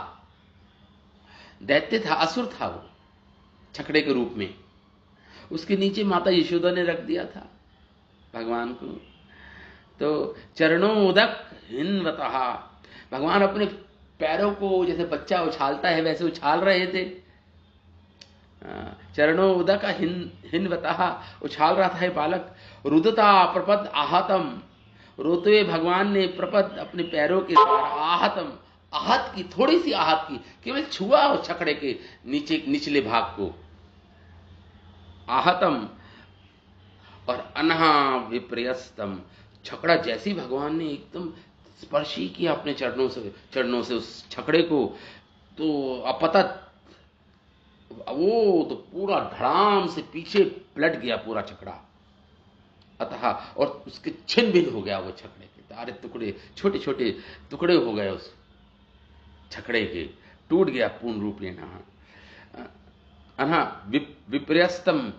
दैत्य था, असुर था वो छकड़े के रूप में। उसके नीचे माता यशोदा ने रख दिया था भगवान को। तो चरणों उदक हिन्वतः, भगवान अपने पैरों को जैसे बच्चा उछालता है वैसे उछाल रहे थे। चरणों उदक हिन्वतः, उछाल रहा था बालक। रुदता प्रपद आहतम, रोते हुए भगवान ने प्रपद अपने पैरों के द्वारा आहतम, आहत की, थोड़ी सी आहत की, केवल छुआ हो छकड़े के नीचे निचले भाग को, आहतम। और अनहा विप्रयस्तम, छकड़ा जैसी भगवान ने एकदम स्पर्श ही किया अपने चरणों से उस छकड़े को, तो अपतत, वो तो पूरा धड़ाम से पीछे पलट गया पूरा छकड़ा। अतः, और उसके छिन्न भिन्न हो गया वो छकड़े के सारे टुकड़े, छोटे छोटे टुकड़े हो गए उस छकड़े के, टूट गया पूर्ण रूप लेना। अनहा विपर्यस्तम,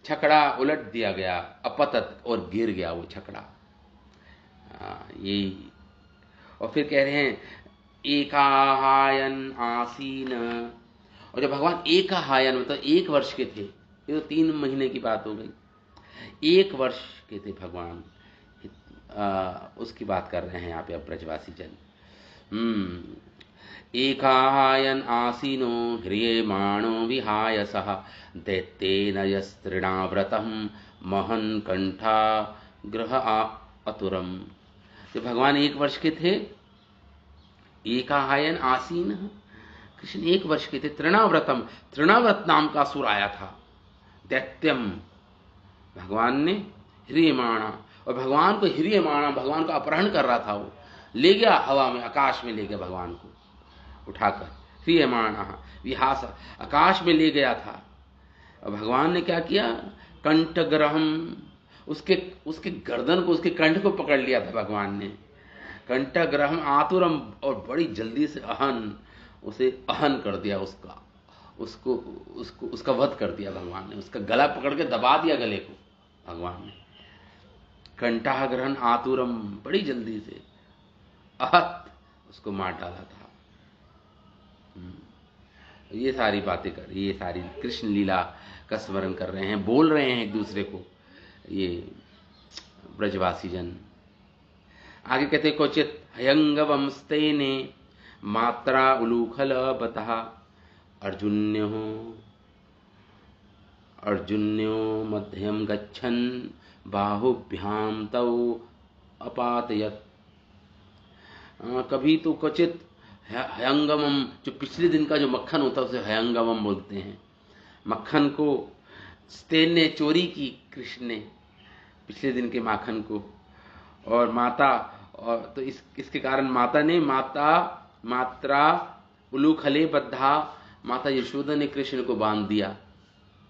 छकड़ा उलट दिया गया, अपतत, और गिर गया वो छकड़ा। यही। और फिर कह रहे हैं एकाहायन आसीन, और जब भगवान एकाहायन मतलब 1 वर्ष के थे, ये तो 3 महीने की बात हो गई, 1 वर्ष के थे भगवान, उसकी बात कर रहे हैं यहाँ पे अब ब्रजवासी जन। एकाहायन आसीनो ह्रियमाणो विहाय सह दैत्येन यस्त्रिणाव्रतम महन कंठा ग्रह अतुरम। जब भगवान 1 वर्ष के थे, एकाहायन आसीन, कृष्ण 1 वर्ष के थे, तृणाव्रतम, तृणाव्रत नाम का असुर आया था, दैत्यम, भगवान ने ह्रियमाणा, और भगवान को ह्रियमाणा, भगवान का अपहरण कर रहा था, वो ले गया हवा में, आकाश में ले गया भगवान को उठाकर, ह्रियमाणा विहास, आकाश में ले गया था। और भगवान ने क्या किया, कंठग्रहम, उसके गर्दन को, उसके कंठ को पकड़ लिया था भगवान ने, कंठग्रहम आतुरम, और बड़ी जल्दी से उसे अहन कर दिया, उसका वध कर दिया भगवान ने, उसका गला पकड़ के दबा दिया गले को भगवान ने, कंठाग्रहण आतुरम, बड़ी जल्दी से अहत उसको मार डाला था। ये सारी बातें कर, ये सारी कृष्ण लीला का स्मरण कर रहे हैं, बोल रहे हैं एक दूसरे को ये ब्रजवासी जन। आगे कहते क्वचित हयंगवंस्तेने मात्रा उलूखल बतः अर्जुन्यो मध्यम गच्छन् बाहुभ्याम तौ अपातयत। कभी तो क्वचित हयंगमम, जो पिछले दिन का जो मक्खन होता है उसे हयंगमम बोलते हैं, मक्खन को स्तेन ने चोरी की, कृष्ण ने पिछले दिन के माखन को, और माता, और तो इसके कारण मात्रा उलूखले बद्धा, माता यशोदा ने कृष्ण को बांध दिया,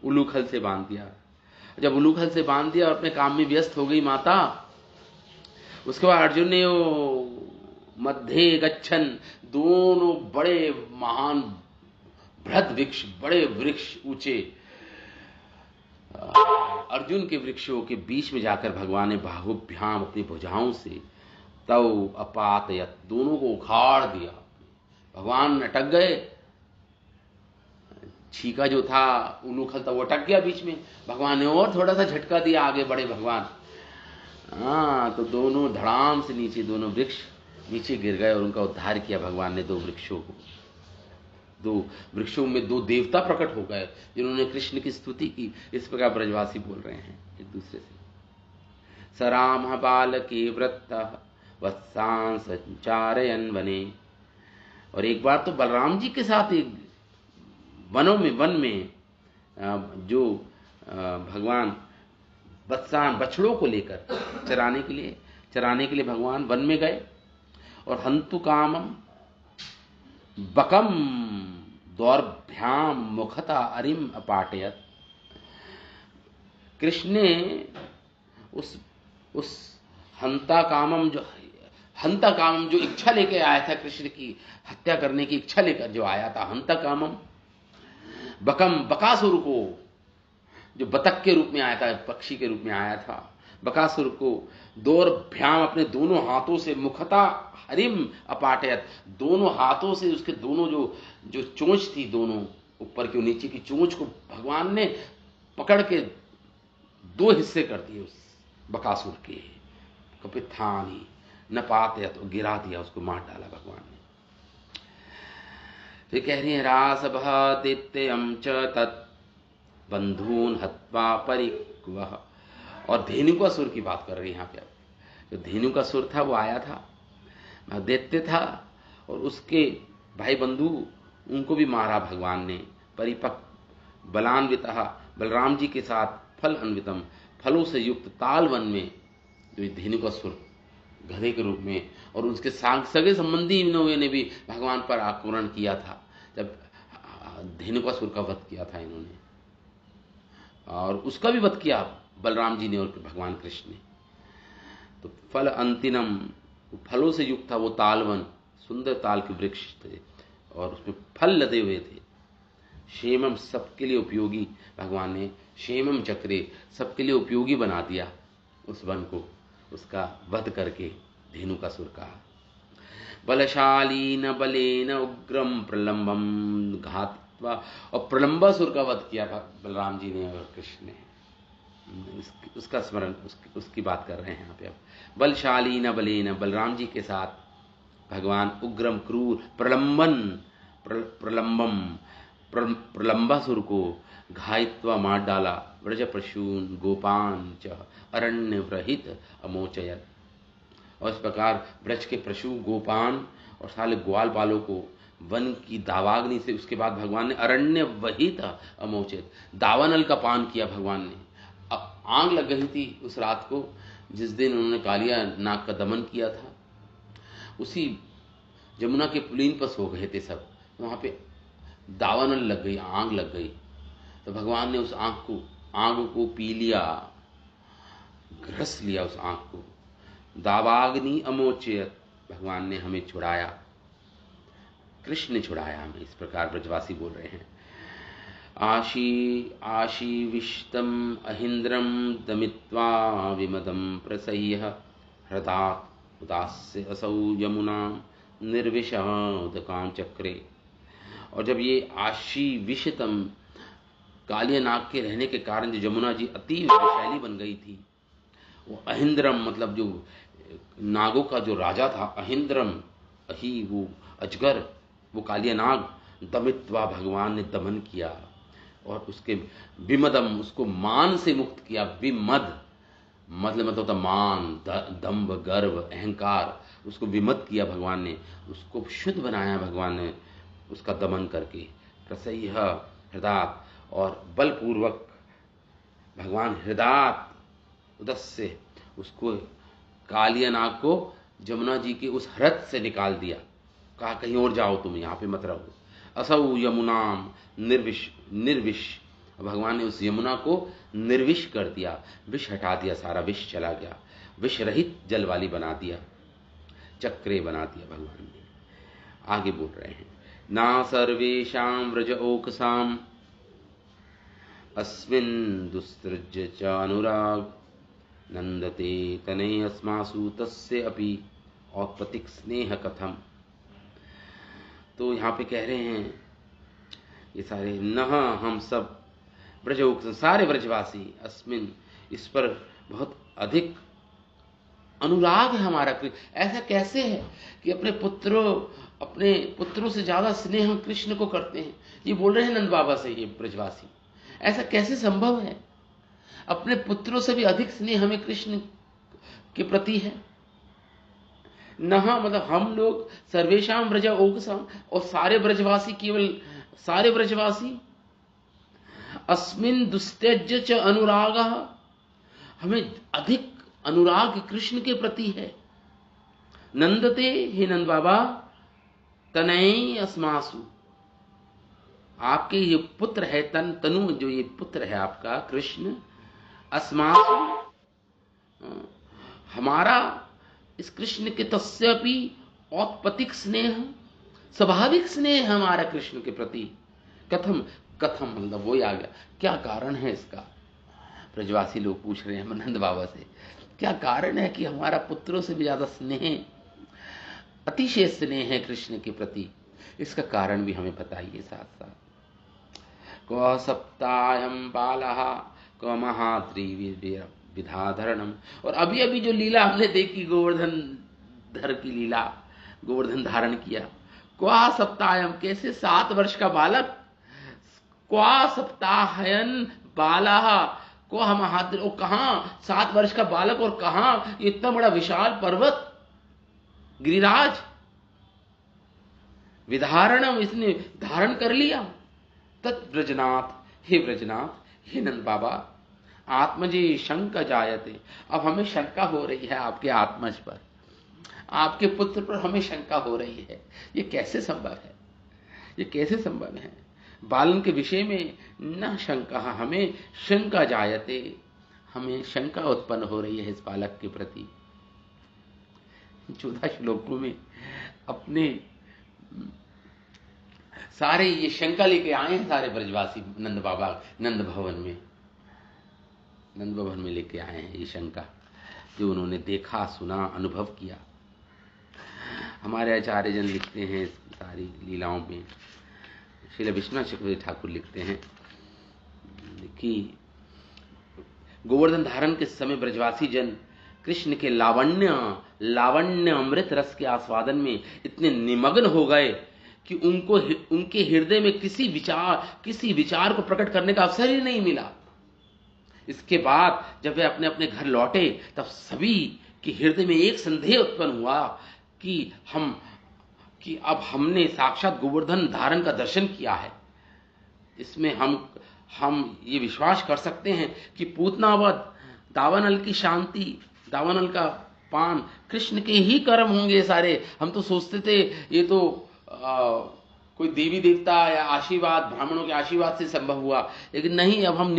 उलूखल से बांध दिया। जब उलूखल से बांध दिया और अपने काम में व्यस्त हो गई माता, उसके बाद अर्जुन ने मध्य गच्छन, दोनों बड़े महान बृहद वृक्ष, बड़े वृक्ष ऊंचे, अर्जुन के वृक्षों के बीच में जाकर भगवान ने बाहुभ्याम, अपनी भुजाओं से, तव अपातयत, दोनों को उखाड़ दिया। भगवान अटक गए, छीका जो था उलूखल था वो अटक गया बीच में, भगवान ने और थोड़ा सा झटका दिया, आगे बढ़े भगवान, तो दोनों धड़ाम से नीचे, दोनों वृक्ष नीचे गिर गए, और उनका उद्धार किया भगवान ने। 2 वृक्षों को, 2 वृक्षों में 2 देवता प्रकट हो गए जिन्होंने कृष्ण की स्तुति की। इस प्रकार ब्रजवासी बोल रहे हैं एक दूसरे से। स राम बालके वृत्त वत्सां संचारयन् वने, और एक बार तो बलराम जी के साथ एक वन में जो भगवान बत्सान, बछड़ों को लेकर चराने के लिए भगवान वन में गए, और हंतु कामम बकम दौर्भ्याम मुखता अरिम अपाटयत। कृष्ण ने उस हंता कामम जो इच्छा लेके आया था, कृष्ण की हत्या करने की इच्छा लेकर जो आया था, हंता कामम बकम बकासुर को, जो बतख के रूप में आया था, पक्षी के रूप में आया था, बकासुर को दौर्भ्याम अपने दोनों हाथों से मुखता हरिम अपाटयत, दोनों हाथों से उसके दोनों जो चोंच थी, दोनों ऊपर की और नीचे की चोंच को भगवान ने पकड़ के दो हिस्से कर दिए उस बकासुर के। कपित्थानी न पातयत, तो गिरा दिया, उसको मार डाला भगवान ने। फिर कह रही है रासभदित्यम च तत् बंधून हत्वा परिक्वः। और धेनुकासुर की बात कर रही है यहां पे। जो धेनुकासुर था वो आया था, दैत्य था, और उसके भाई बंधु उनको भी मारा भगवान ने। परिपक बलान्वितः, बलराम जी के साथ फल अन्वितम, फलों से युक्त ताल वन में जो धेनुकासुर गधे के रूप में, और उसके सगे संबंधी इन्होंने ने भी भगवान पर आक्रमण किया था जब धेनुकासुर का वध किया था इन्होंने, और उसका भी वध किया बलराम जी ने और भगवान कृष्ण ने। तो फल अंतिनम, फलों से युक्त था वो तालवन, सुंदर ताल के वृक्ष थे और उसमें फल लदे हुए थे। क्षेमम, सबके लिए उपयोगी, भगवान ने क्षेमम चक्रे, सबके लिए उपयोगी बना दिया उस वन को, उसका वध करके धेनुकासुर का। बलशाली न बलेन उग्रम प्रलंबम घात्वा, और प्रलंबासुर का वध किया बलराम जी ने और कृष्ण ने। उसका स्मरण, उसकी बात कर रहे हैं यहाँ पे। अब बलशाली न बलेन, बलराम जी के साथ भगवान उग्रम क्रूर प्रलंबम प्रलंबासुर को घायित्वा मार डाला। व्रज पशून गोपान च अरण्य व्रहित अमोचयत। और इस प्रकार ब्रज के पशु गोपान और साले ग्वाल बालों को वन की दावाग्नि से, उसके बाद भगवान ने अरण्य वहित अमोचयत, दावानल का पान किया भगवान ने। आग लग गई थी उस रात को जिस दिन उन्होंने कालिया नाग का दमन किया था। उसी जमुना के पुलीन पर सो गए थे सब, वहां पे दावानल लग गई, आग लग गई। तो भगवान ने उस आग को पी लिया, ग्रस लिया उस आग को। दावाग्नि अमोचयत, भगवान ने हमें छुड़ाया, कृष्ण ने छुड़ाया हमें। इस प्रकार ब्रजवासी बोल रहे हैं। आशीविष्टम अहिंद्रम दमित्वा विमदम प्रसह्य हृदात् उदास्य असौ यमुना निर्विशोदकां चक्रे। और जब ये आशीविषतम, कालिया नाग के रहने के कारण जो यमुना जी अति विषैली बन गई थी, वो अहिंद्रम मतलब जो नागों का जो राजा था, अहिंद्रम, अही वो अजगर, वो कालिया नाग, दमित्वा भगवान ने दमन किया, और उसके विमदम, उसको मान से मुक्त किया। विमद मतलब होता मान, दंभ, गर्व, अहंकार, उसको विमद किया भगवान ने, उसको शुद्ध बनाया भगवान ने उसका दमन करके। प्रसह्य हृदात्, और बलपूर्वक भगवान हृदात् उदस्य, उसको कालिया नाग को जमुना जी के उस हृद से निकाल दिया। कहा कहीं और जाओ, तुम यहाँ पे मत रहो। असौ यमुनाम निर्विश, भगवान ने उस यमुना को निर्विश कर दिया, विष हटा दिया, सारा विष चला गया, विष रहित जल वाली बना दिया, चक्रे बना दिया भगवान ने। आगे बोल रहे हैं। ना सर्वेषां व्रज ओकसाम अस्मिन् दुस्सृज्य च अनुराग नंदते तने अस्मासु तस्य अपि औत्पतिक स्नेह कथम। तो यहाँ पे कह रहे हैं ये सारे, न हम सब ब्रजोक, सारे ब्रजवासी, अस्मिन, इस पर बहुत अधिक अनुराग है हमारा। ऐसा कैसे है कि अपने पुत्रों से ज्यादा स्नेह हम कृष्ण को करते हैं। ये बोल रहे हैं नंद बाबा से ये ब्रजवासी, ऐसा कैसे संभव है? अपने पुत्रों से भी अधिक स्नेह हमें कृष्ण के प्रति है। नहा मतलब हम लोग, सर्वेशाम ब्रज ओकसाम, और सारे ब्रजवासी, केवल सारे ब्रजवासी, अस्मिन दुस्त्यज्य च अनुरागः, हमें अधिक अनुराग कृष्ण के प्रति है। नंदते हे नंद बाबा तनय अस्मासु, आपके ये पुत्र है, तनु जो ये पुत्र है आपका कृष्ण, अस्मासु हमारा इस कृष्ण के तस्यापि औत्पत्तिक स्नेह, स्वाभाविक स्नेह हमारा कृष्ण के प्रति। कथम कथम मतलब वही आ गया, क्या कारण है इसका? ब्रजवासी लोग पूछ रहे हैं नंद बाबा से, क्या कारण है कि हमारा पुत्रों से भी ज्यादा स्नेह, अतिशय स्नेह है कृष्ण के प्रति? इसका कारण भी हमें बताइए साथ साथ। क्व सप्ताहम बालः क्व महाद्री विधाधरणम, और अभी अभी जो लीला हमने देखी, गोवर्धन धर की लीला, गोवर्धन धारण किया। क्वा सप्ताहम, कैसे 7 वर्ष का बालक, क्वा सप्ताहयन बालः क्वा महाद्री, और कहां 7 वर्ष का बालक और कहां इतना बड़ा विशाल पर्वत गिरिराज, विधारणम, इसने धारण कर लिया। तत् ब्रजनाथ, हे ब्रजनाथ, हे नंद बाबा, आत्मजे शंका जायते, अब हमें शंका हो रही है आपके आत्मज पर, आपके पुत्र पर हमें शंका हो रही है। ये कैसे संभव है? ये कैसे संभव है? बालन के विषय में न शंका, हमें शंका जायते, हमें शंका उत्पन्न हो रही है इस बालक के प्रति। 14 श्लोकों में अपने सारे ये शंका लेके आए हैं सारे ब्रजवासी नंद बाबा, नंद भवन में लेके आए हैं ये शंका, जो उन्होंने देखा, सुना, अनुभव किया। हमारे आचार्य जन लिखते हैं इस सारी लीलाओं में, श्रील विश्वनाथ चक्रवर्ती ठाकुर लिखते हैं कि गोवर्धन धारण के समय ब्रजवासी जन कृष्ण के लावण्य अमृत रस के आस्वादन में इतने निमग्न हो गए कि उनके हृदय में किसी विचार को प्रकट करने का अवसर ही नहीं मिला। इसके बाद जब वे अपने अपने घर लौटे, तब सभी के हृदय में एक संदेह उत्पन्न हुआ कि अब हमने साक्षात गोवर्धन धारण का दर्शन किया है। इसमें हम ये विश्वास कर सकते हैं कि पूतनावत, दावानल की शांति, दावानल का पान कृष्ण के ही कर्म होंगे सारे। हम तो सोचते थे ये तो कोई देवी देवता या आशीर्वाद, ब्राह्मणों के आशीर्वाद से संभव हुआ, लेकिन नहीं, अब हम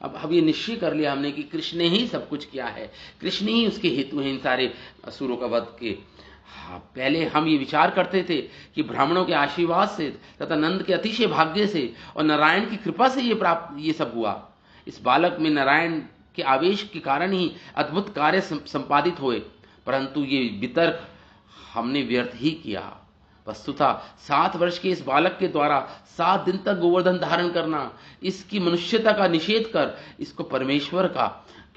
अब ये निश्चय कर लिया हमने कि कृष्ण ने ही सब कुछ किया है, कृष्ण ही उसके हेतु हैं इन सारे असुरों का वध के। पहले हम ये विचार करते थे कि ब्राह्मणों के आशीर्वाद से तथा नंद के अतिशय भाग्य से और नारायण की कृपा से ये सब हुआ। इस बालक में नारायण के आवेश के कारण ही अद्भुत कार्य संपादित हुए, परंतु ये वितर्क हमने व्यर्थ ही किया। वस्तुतः 7 वर्ष के इस बालक के द्वारा 7 दिन तक गोवर्धन धारण करना, इसकी मनुष्यता का निषेध कर इसको परमेश्वर का,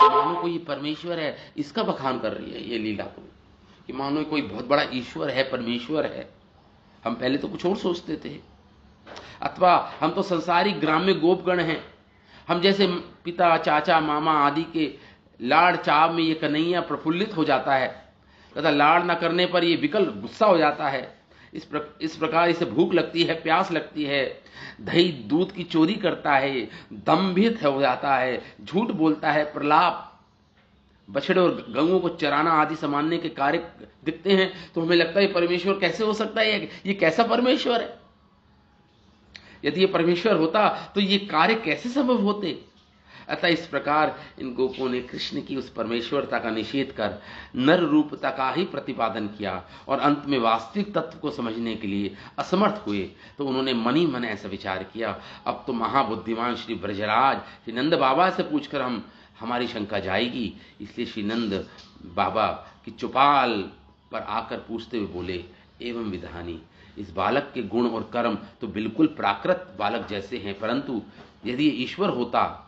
मानो कोई परमेश्वर है, इसका बखान कर रही है ये लीला, तो कि मानो कोई बहुत बड़ा ईश्वर है, परमेश्वर है। हम पहले तो कुछ और सोचते थे, अथवा हम तो संसारिक ग्राम्य गोपगण हैं, हम जैसे पिता, चाचा, मामा आदि के लाड़ चाव में ये कन्हैया प्रफुल्लित हो जाता है तथा लाड़ न करने पर ये विकल गुस्सा हो जाता है। इस प्रकार इसे भूख लगती है, प्यास लगती है, दही दूध की चोरी करता है, दंभित हो जाता है, झूठ बोलता है, प्रलाप, बछड़े और गऊओं को चराना आदि सामान्य के कार्य दिखते हैं, तो हमें लगता है परमेश्वर कैसे हो सकता है, ये कैसा परमेश्वर है? यदि ये परमेश्वर होता तो ये कार्य कैसे संभव होते? अतः इस प्रकार इन गोपों ने कृष्ण की उस परमेश्वरता का निषेध कर नर रूपता का ही प्रतिपादन किया और अंत में वास्तविक तत्व को समझने के लिए असमर्थ हुए। तो उन्होंने मन ही मन ऐसा विचार किया, अब तो महाबुद्धिमान श्री ब्रजराज श्री नंद बाबा से पूछकर हमारी शंका जाएगी। इसलिए श्री नंद बाबा की चौपाल पर आकर पूछते हुए बोले, एवं विधानी, इस बालक के गुण और कर्म तो बिल्कुल प्राकृत बालक जैसे हैं, परंतु यदि ये ईश्वर होता,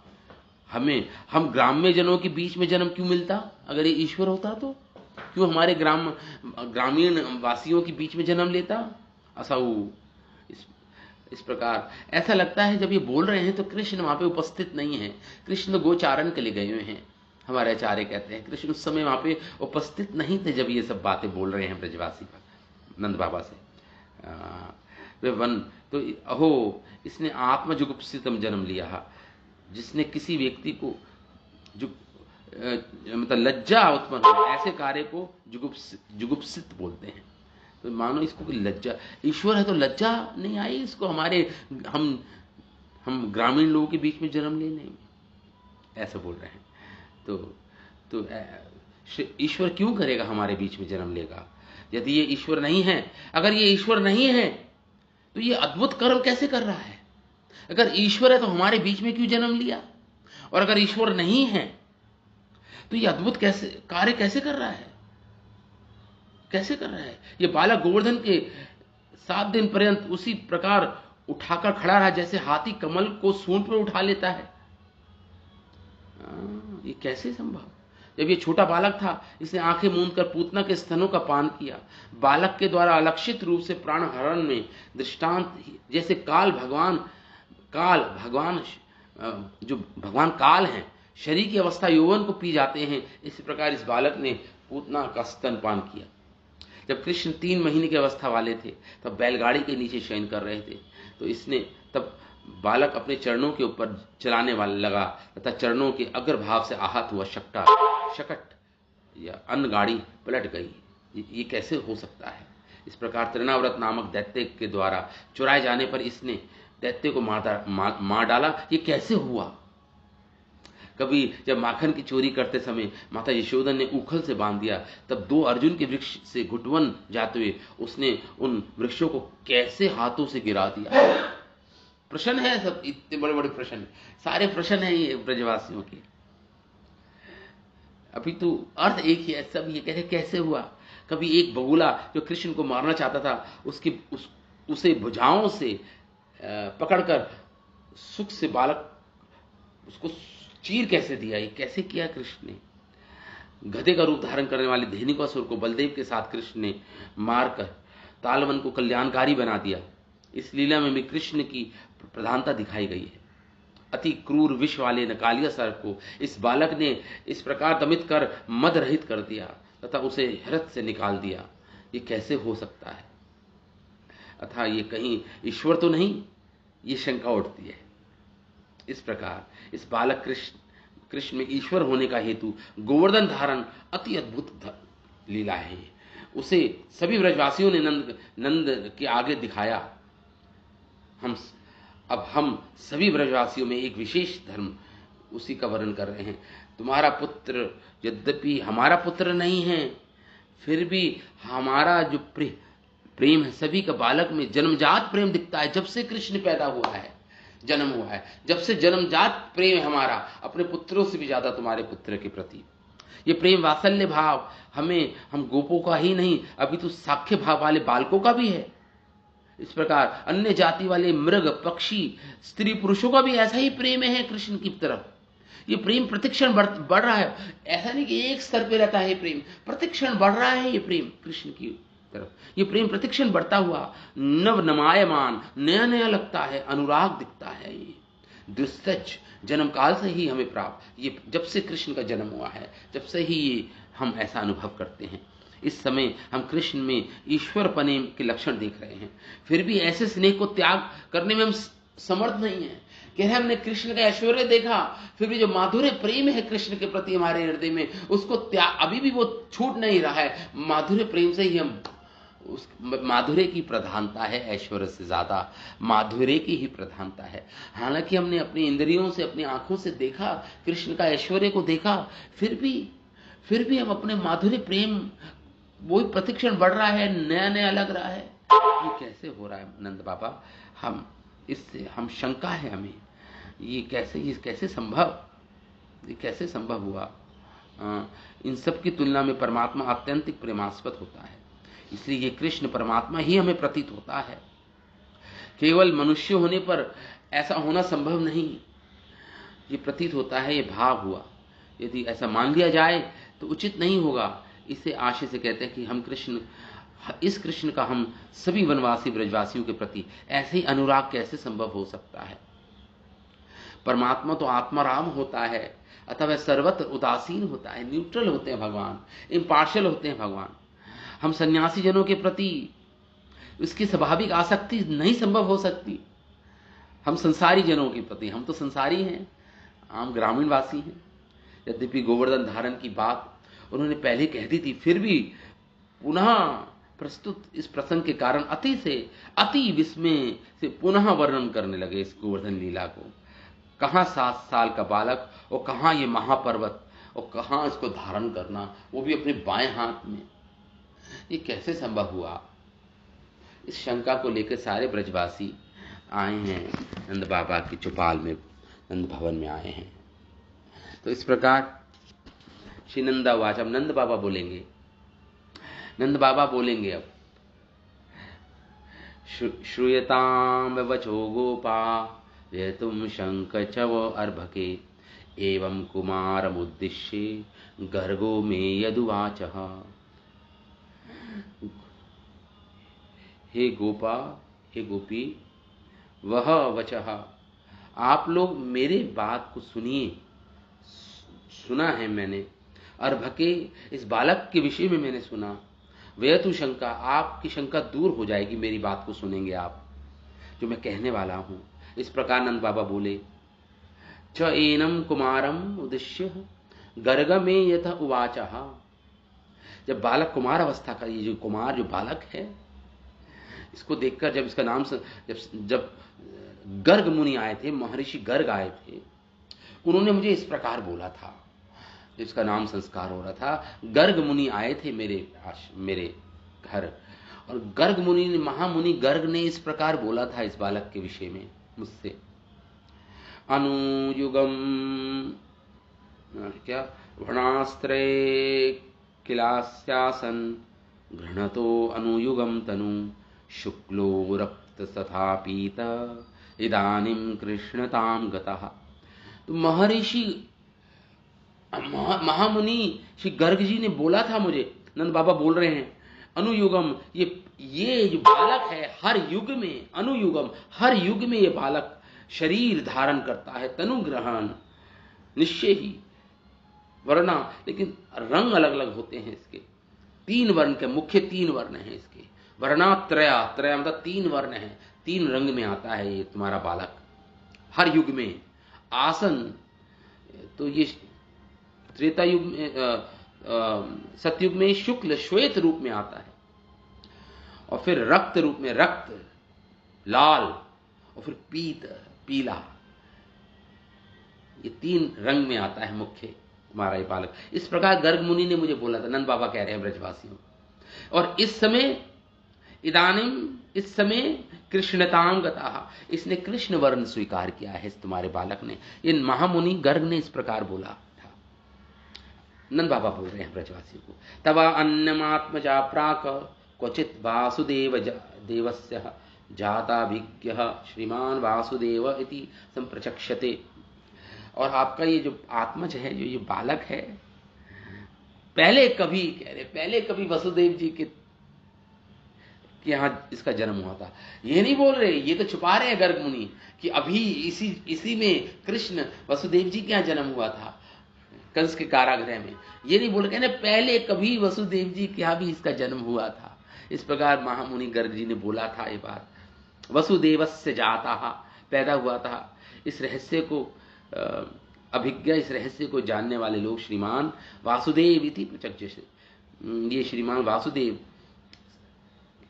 हम ग्राम्य जनों के बीच में जन्म क्यों मिलता? अगर ये ईश्वर होता तो क्यों हमारे ग्रामीण वासियों के बीच में जन्म लेता? असौ इस प्रकार ऐसा लगता है जब ये बोल रहे हैं तो कृष्ण वहां पे उपस्थित नहीं है, कृष्ण तो गोचारण के लिए गए हुए हैं। हमारे आचार्य कहते हैं कृष्ण उस समय वहां पे उपस्थित नहीं थे जब ये सब बातें बोल रहे हैं ब्रजवासी नंद बाबा से। तो अहो, इसने आत्मजुगुप्सितम जन्म लिया, जिसने किसी व्यक्ति को मतलब लज्जा उत्पन्न हो, ऐसे कार्य को जुगुप्सित बोलते हैं। तो मानो इसको कि लज्जा, ईश्वर है तो लज्जा नहीं आई इसको हमारे, हम ग्रामीण लोगों के बीच में जन्म लेने में, ऐसा बोल रहे हैं। तो ईश्वर क्यों करेगा हमारे बीच में जन्म लेगा यदि ये ईश्वर नहीं है? अगर ये ईश्वर नहीं है तो ये अद्भुत कर्म कैसे कर रहा है? अगर ईश्वर है तो हमारे बीच में क्यों जन्म लिया? और अगर ईश्वर नहीं है तो ये अद्भुत कार्य कैसे कर रहा है? कैसे कर रहा है? ये बालक गोवर्धन के 7 दिन पर्यंत उसी प्रकार उठाकर खड़ा रहा जैसे हाथी कमल को सूंड पर उठा लेता है। ये कैसे संभव? जब ये छोटा बालक था, इसने आंखें मूंद कर पूतना के स्तनों का पान किया। बालक के द्वारा अलक्षित रूप से प्राण हरण में दृष्टांत जैसे भगवान जो भगवान काल हैं, शरीर की अवस्था यौवन को पी जाते हैं, इसी प्रकार इस बालक ने पूतना का स्तनपान किया। जब कृष्ण 3 महीने की अवस्था वाले थे तब बैलगाड़ी के नीचे शयन कर रहे थे, तो इसने तब बालक अपने चरणों के ऊपर चलाने वाला लगा तथा चरणों के अग्रभाव से आहत हुआ शकट या अन्न गाड़ी पलट गई। ये कैसे हो सकता है? इस प्रकार तृणाव्रत नामक दैत्य के द्वारा चुराए जाने पर इसने दैत्य को मार डाला। ये कैसे हुआ? कभी जब माखन की चोरी करते समय माता यशोदा ने उखल से बांध दिया, तब 2 अर्जुन के वृक्ष से घुटवन जाते हुए उसने उन वृक्षों को कैसे हाथों से गिरा दिया। प्रश्न है सब, इतने बड़े बड़े प्रश्न, सारे प्रश्न हैं ये ब्रजवासियों के। अभी तो अर्थ एक ही है सब। ये कहते कैसे हुआ? कभी एक बगुला जो कृष्ण को मारना चाहता था, उसे भुजाओं से पकड़कर सुख से बालक उसको चीर कैसे दिया? ये कैसे किया कृष्ण ने? गधे का रूप धारण करने वाले धेनुकासुर को बलदेव के साथ कृष्ण ने मारकर तालवन को कल्याणकारी बना दिया। इस लीला में भी कृष्ण की प्रधानता दिखाई गई है। अति क्रूर विष वाले नकालिया सर्प को इस बालक ने इस प्रकार दमित कर मद रहित कर दिया तथा उसे हृदय से निकाल दिया। ये कैसे हो सकता है? अतः ये कहीं ईश्वर तो नहीं, ये शंका उठती है। इस प्रकार इस बालक कृष्ण में ईश्वर होने का हेतु गोवर्धन धारण अति अद्भुत लीला है। उसे सभी ब्रजवासियों ने नंद के आगे दिखाया। हम सभी ब्रजवासियों में एक विशेष धर्म उसी का वर्णन कर रहे हैं। तुम्हारा पुत्र यद्यपि हमारा पुत्र नहीं है, फिर भी हमारा जो प्रेम है, सभी का बालक में जन्मजात प्रेम दिखता है। जब से कृष्ण पैदा हुआ है, जन्म हुआ है, जब से जन्मजात प्रेम है हमारा, अपने पुत्रों से भी ज्यादा तुम्हारे पुत्र के प्रति। ये प्रेम वात्सल्य भाव हम गोपों का ही नहीं, अभी तो साख्य भाव वाले बालकों का भी है। इस प्रकार अन्य जाति वाले मृग, पक्षी, स्त्री पुरुषों का भी ऐसा ही प्रेम है कृष्ण की तरफ। ये प्रेम प्रतिक्षण बढ़ रहा है। ऐसा नहीं कि एक स्तर पे रहता है, प्रेम प्रतिक्षण बढ़ रहा है। ये प्रेम कृष्ण की तरफ, ये प्रेम प्रतिक्षण बढ़ता हुआ नव नमायमान, नया नया लगता है, अनुराग दिखता है। ये दुस्तज जन्म काल से ही हमें प्राप्त, ये जब से कृष्ण का जन्म हुआ है, जब से ही ये हम ऐसा अनुभव करते हैं। इस समय हम कृष्ण में ईश्वर पने के लक्षण देख रहे हैं, फिर भी ऐसे स्नेह को त्याग करने में हम समर्थ नहीं है। कह रहे हमने कृष्ण का ऐश्वर्य देखा, फिर भी जो माधुर्य प्रेम है कृष्ण के प्रति हमारे हृदय में, उसको अभी भी वो छूट नहीं रहा है। माधुर्य प्रेम से ही हम उस माधुर्य की प्रधानता है, ऐश्वर्य से ज्यादा माधुर्य की ही प्रधानता है। हालांकि हमने अपनी इंद्रियों से, अपनी आंखों से देखा, कृष्ण का ऐश्वर्य को देखा, फिर भी हम अपने माधुर्य प्रेम वही प्रतिक्षण बढ़ रहा है, नया नया लग रहा है। ये कैसे हो रहा है नंद बाबा? हम शंका है हमें, ये कैसे संभव हुआ? इन सब की तुलना में परमात्मा अत्यंतिक प्रेमास्पद होता है, इसलिए ये कृष्ण परमात्मा ही हमें प्रतीत होता है। केवल मनुष्य होने पर ऐसा होना संभव नहीं, ये प्रतीत होता है, ये भाव हुआ। यदि ऐसा मान लिया जाए तो उचित नहीं होगा। इसे आशय से कहते हैं कि इस कृष्ण का हम सभी वनवासी ब्रजवासियों के प्रति ऐसे ही अनुराग कैसे संभव हो सकता है? परमात्मा तो आत्माराम होता है, अथवा वह सर्वत्र उदासीन होता है, न्यूट्रल होते हैं भगवान, इम्पार्शियल होते हैं भगवान। हम सन्यासी जनों के प्रति उसकी स्वाभाविक आसक्ति नहीं संभव हो सकती। हम संसारी जनों के प्रति, हम तो संसारी हैं, आम ग्रामीणवासी हैं, यद्यपि गोवर्धन धारण की बात उन्होंने पहले कह दी थी, फिर भी पुनः प्रस्तुत इस प्रसंग के कारण अति विस्मय से पुनः वर्णन करने लगे इस गोवर्धन लीला को। कहाँ 7 साल का बालक और कहाँ ये महापर्वत और कहाँ इसको धारण करना, वो भी अपने बाएं हाथ में, ये कैसे संभव हुआ? इस शंका को लेकर सारे ब्रजवासी आए हैं नंद बाबा की चौपाल में, नंद भवन में आए हैं। तो इस प्रकार श्री नंदावाच, अब नंद बाबा बोलेंगे, नंद बाबा बोलेंगे अब, श्रूयताम वचो गोपा तुम शंख चव अर्भके एवं कुमारमुद्दिश्य गर्गो में यदुवाच। हे गोपा, हे गोपी, वह वचः, आप लोग मेरे बात को सुनिए, सुना है मैंने, अर्भके, इस बालक के विषय में मैंने सुना, वह तु शंका, आपकी शंका दूर हो जाएगी मेरी बात को सुनेंगे आप, जो मैं कहने वाला हूं। इस प्रकार नंद बाबा बोले, च एनम कुमारम उद्देश्य गर्ग में यथ उवाचः। जब बालक कुमार अवस्था का, ये जो कुमार जो बालक है, इसको देखकर जब इसका नाम जब गर्ग मुनि आए थे, महर्षि गर्ग आए थे, उन्होंने मुझे इस प्रकार बोला था, जिसका नाम संस्कार हो रहा था, गर्ग मुनि आए थे मेरे घर, और गर्ग मुनि ने, महामुनि गर्ग ने इस प्रकार बोला था इस बालक के विषय में मुझसे, अनुयुगम क्या वृणास्त्रे किलास्यासन घृणतो अनुयुगम तनु शुक्लो रक्त तथा पीत इदानीम कृष्णताम गतः। तो महर्षि महामुनि श्री गर्ग जी ने बोला था मुझे, नंद बाबा बोल रहे हैं, अनुयुगम, ये जो बालक है हर युग में, अनुयुगम, हर युग में ये बालक शरीर धारण करता है, तनु ग्रहण निश्चय ही, वर्णा, लेकिन रंग अलग अलग होते हैं इसके, 3 वर्ण के, मुख्य 3 वर्ण हैं इसके, वर्णात्रया, त्रय मतलब 3 वर्ण है, 3 रंग में आता है ये तुम्हारा बालक हर युग में। आसन, तो ये त्रेता युग में, सतयुग में शुक्ल श्वेत रूप में आता है, और फिर रक्त रूप में, रक्त लाल, और फिर पीत पीला, ये 3 रंग में आता है मुख्य तुम्हारा ये बालक। इस प्रकार गर्ग मुनि ने मुझे बोला था, नंद बाबा कह रहे हैं ब्रजवासियों। और इस समय इदानीम, इस समय कृष्णताम गतः, इसने कृष्ण वर्ण स्वीकार किया है इस तुम्हारे बालक ने, ये महामुनि गर्ग ने इस प्रकार बोला था। नंद बाबा बोल रहे हैं ब्रजवासियों को, तब अन्यमात्मजा प्राक क्वचित वासुदेव देवस्य जाताभिज्ञः श्रीमान वासुदेव इति संप्रचक्षते। और आपका ये जो आत्मज है, जो ये बालक है, पहले कभी, कह रहे पहले कभी वसुदेव जी के यहां इसका जन्म हुआ था। ये नहीं बोल रहे, ये तो छुपा रहे हैं गर्ग मुनि कि अभी इसी में कृष्ण वसुदेव जी के यहां जन्म हुआ था, कंस के कारागृह में। ये नहीं बोल रहे, कहने पहले कभी वसुदेव जी के यहां भी इसका जन्म हुआ था। इस प्रकार महामुनि गर्ग जी ने बोला था ये बात, वसुदेवस्य जाता, पैदा हुआ था। इस रहस्य को अभिज्ञ, इस रहस्य को जानने वाले लोग श्रीमान वासुदेव इति प्रचक्षते, ये श्रीमान वासुदेव,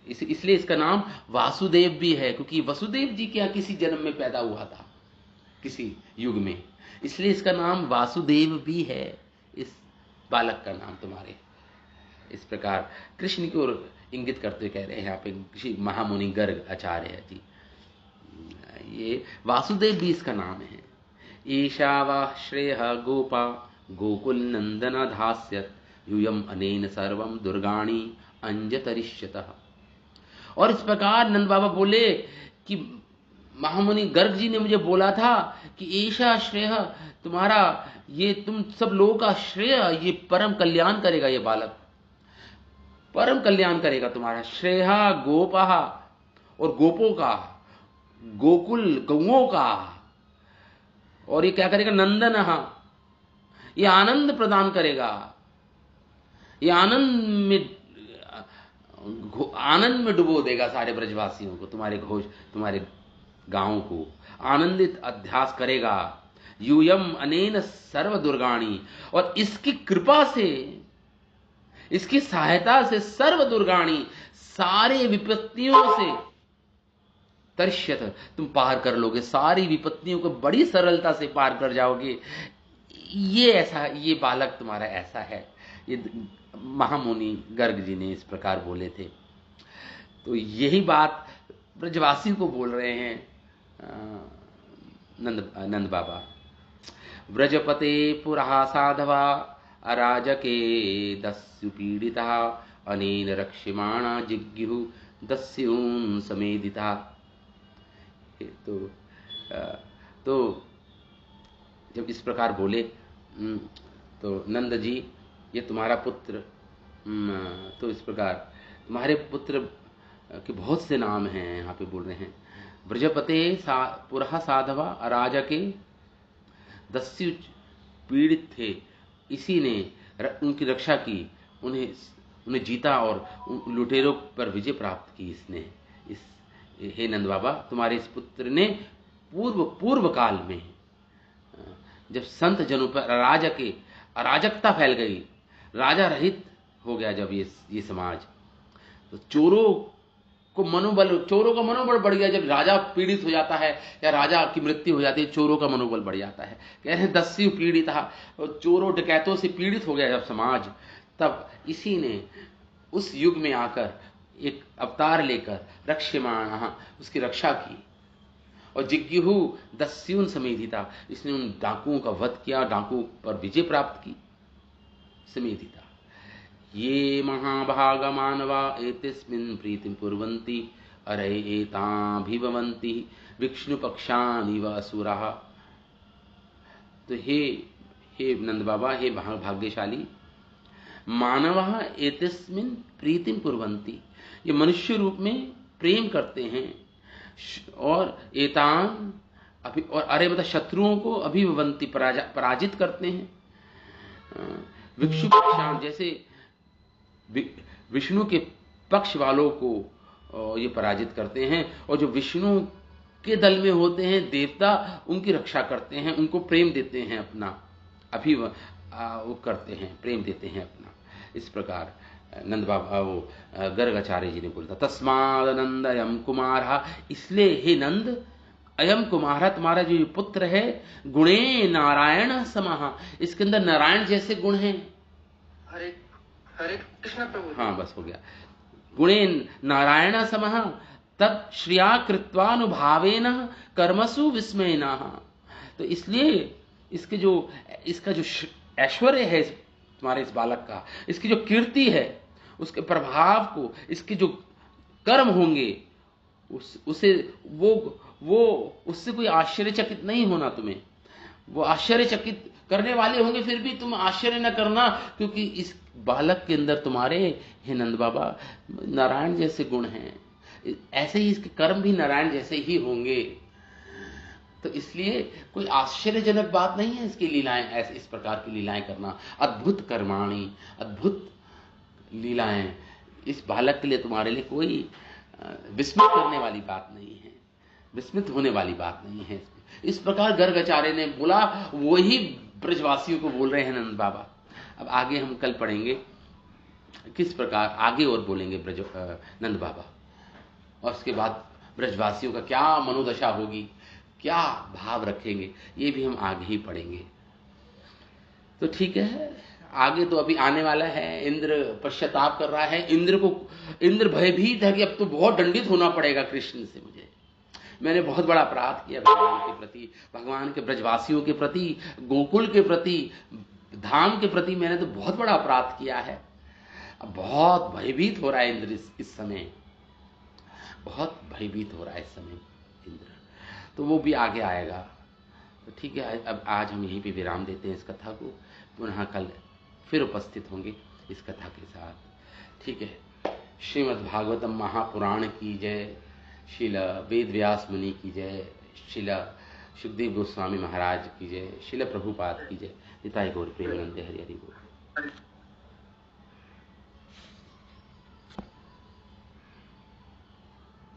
इसलिए इसका नाम वासुदेव भी है, क्योंकि वसुदेव जी के यहाँ किसी जन्म में पैदा हुआ था, किसी युग में, इसलिए इसका नाम वासुदेव भी है, इस बालक का नाम तुम्हारे। इस प्रकार कृष्ण की ओर इंगित करते हुए कह रहे हैं यहाँ पे श्री महामुनि गर्ग आचार्य जी, ये वासुदेव भी इसका नाम है। ईशा वा श्रेय गोपा गोकुल नंदन धास्यत यूयम अनेन सर्वम दुर्गाणी अंजतरिष्यतः। और इस प्रकार नंद बाबा बोले कि महामुनि गर्ग जी ने मुझे बोला था कि ईशा श्रेय, तुम्हारा ये, तुम सब लोगों का श्रेय, ये परम कल्याण करेगा, ये बालक परम कल्याण करेगा तुम्हारा। श्रेय गोपा, और गोपों का, गोकुल गौओं का, और ये क्या करेगा, नंदन, ये आनंद प्रदान करेगा, ये आनंद में डुबो देगा सारे ब्रजवासियों को, तुम्हारे घोष, तुम्हारे गांव को आनंदित अध्यास करेगा। यूयम अनेन सर्व दुर्गाणी, और इसकी कृपा से, इसकी सहायता से सर्व दुर्गाणी, सारे विपत्तियों से तर्ष्यत, तुम पार कर लोगे, सारी विपत्तियों को बड़ी सरलता से पार कर जाओगे। ये ऐसा, ये बालक तुम्हारा ऐसा है। ये महामुनि गर्ग जी ने इस प्रकार बोले थे। तो यही बात ब्रजवासी को बोल रहे हैं नंद बाबा। व्रजपते पुरा साधवा अराजके दस्यु पीड़िता, अनेन रक्ष्यमाणा जिज्ञु दस्यून समेदिता। तो जब इस प्रकार बोले तो नंद जी, ये तुम्हारा पुत्र, तो इस प्रकार तुम्हारे पुत्र के बहुत से नाम हैं यहाँ पे बोल रहे हैं। ब्रजपते पुरः साधवा अराजके दस्यु पीड़ित थे, इसी ने उनकी रक्षा की, उन्हें जीता और लुटेरों पर विजय प्राप्त की इसने। हे नंद बाबा, तुम्हारे इस पुत्र ने पूर्व काल में जब संत जनों पर अराजकता फैल गई, राजा रहित हो गया जब ये समाज, तो चोरों का मनोबल बढ़ गया। जब राजा पीड़ित हो जाता है या राजा की मृत्यु हो जाती है, चोरों का मनोबल बढ़ जाता है। कह रहे हैं दस्यु पीड़िता, चोरों डकैतों से पीड़ित हो गया जब समाज, तब इसी ने उस युग में आकर एक अवतार लेकर रक्ष्यमाण, उसकी रक्षा की। और जिज्ञु दस्यून समेधिता, इसने उन डाकुओं का वध किया, डाकुओं पर विजय प्राप्त की। समेधिता, ये महाभाग मानवा एतस्मिन् प्रीतिं कुर्वन्ति, अरे एताभिभवन्ति विष्णु पक्षानिव असुराः। तो हे नंद बाबा, हे भाग्यशाली, मानवः एतस्मिन् प्रीतिं कुर्वन्ति, ये मनुष्य रूप में प्रेम करते हैं, और एतान और अरे मतलब शत्रुओं को अभिभवन्ति पराजित करते हैं। विष्णु पक्षान, जैसे विष्णु के पक्ष वालों को ये पराजित करते हैं, और जो विष्णु के दल में होते हैं देवता, उनकी रक्षा करते हैं, उनको प्रेम देते हैं अपना, वो करते हैं, प्रेम देते हैं अपना। इस प्रकार नंद बाबा वो गर्गाचार्य जी ने बोलता, तस्माद नंद अयम कुमार, इसलिए हे नंद, अयम कुमार, तुम्हारा जो पुत्र है, गुणे नारायण समः, इसके अंदर नारायण जैसे गुण हैं। हरे हरे कृष्ण प्रभु। हाँ बस हो गया। गुणे नारायण समः तत् श्रिया कृत्वानुभावेन कर्मसु विस्मयेन। तो इसलिए इसका जो ऐश्वर्य है तुम्हारे इस बालक का, इसकी जो कीर्ति है, उसके प्रभाव को, इसके जो कर्म होंगे, उससे कोई आश्चर्यचकित नहीं होना तुम्हें। वो आश्चर्यचकित करने वाले होंगे, फिर भी तुम आश्चर्य न करना, क्योंकि इस बालक के अंदर तुम्हारे, हे नंद बाबा, नारायण जैसे गुण हैं। ऐसे ही इसके कर्म भी नारायण जैसे ही होंगे। तो इसलिए कोई आश्चर्यजनक बात नहीं है इसकी लीलाएं, ऐसे इस प्रकार की लीलाएं करना। अद्भुत कर्माणी, अद्भुत लीलाएं इस बालक के लिए, तुम्हारे लिए कोई विस्मित करने वाली बात नहीं है, विस्मित होने वाली बात नहीं है। इस प्रकार गर्गाचार्य ने बोला, वही ब्रजवासियों को बोल रहे हैं नंद बाबा। अब आगे हम कल पढ़ेंगे किस प्रकार आगे और बोलेंगे नंद बाबा, और उसके बाद ब्रजवासियों का क्या मनोदशा होगी, क्या भाव रखेंगे, ये भी हम आगे ही पढ़ेंगे। तो ठीक है, आगे तो अभी आने वाला है। इंद्र पश्चाताप कर रहा है, इंद्र भयभीत है कि अब तो बहुत दंडित होना पड़ेगा कृष्ण से। मैंने बहुत बड़ा अपराध किया भगवान के प्रति, भगवान के ब्रजवासियों के प्रति, गोकुल के प्रति, धाम के प्रति, मैंने तो बहुत बड़ा अपराध किया है। अब बहुत भयभीत हो रहा है इंद्र इस समय, बहुत भयभीत हो रहा है इस समय इंद्र। तो वो भी आगे आएगा। तो ठीक है, अब आज हम यहीं पे विराम देते हैं इस कथा को। पुनः कल फिर उपस्थित होंगे इस कथा के साथ। ठीक है। श्रीमद् भागवतम महापुराण की जय, श्रील वेद व्यास मुनि की जय, श्रील सुखदेव गोस्वामी महाराज की जय, श्रील प्रभुपाद की जय। निताय गौर प्रेमानंद, हरि हरि बोल।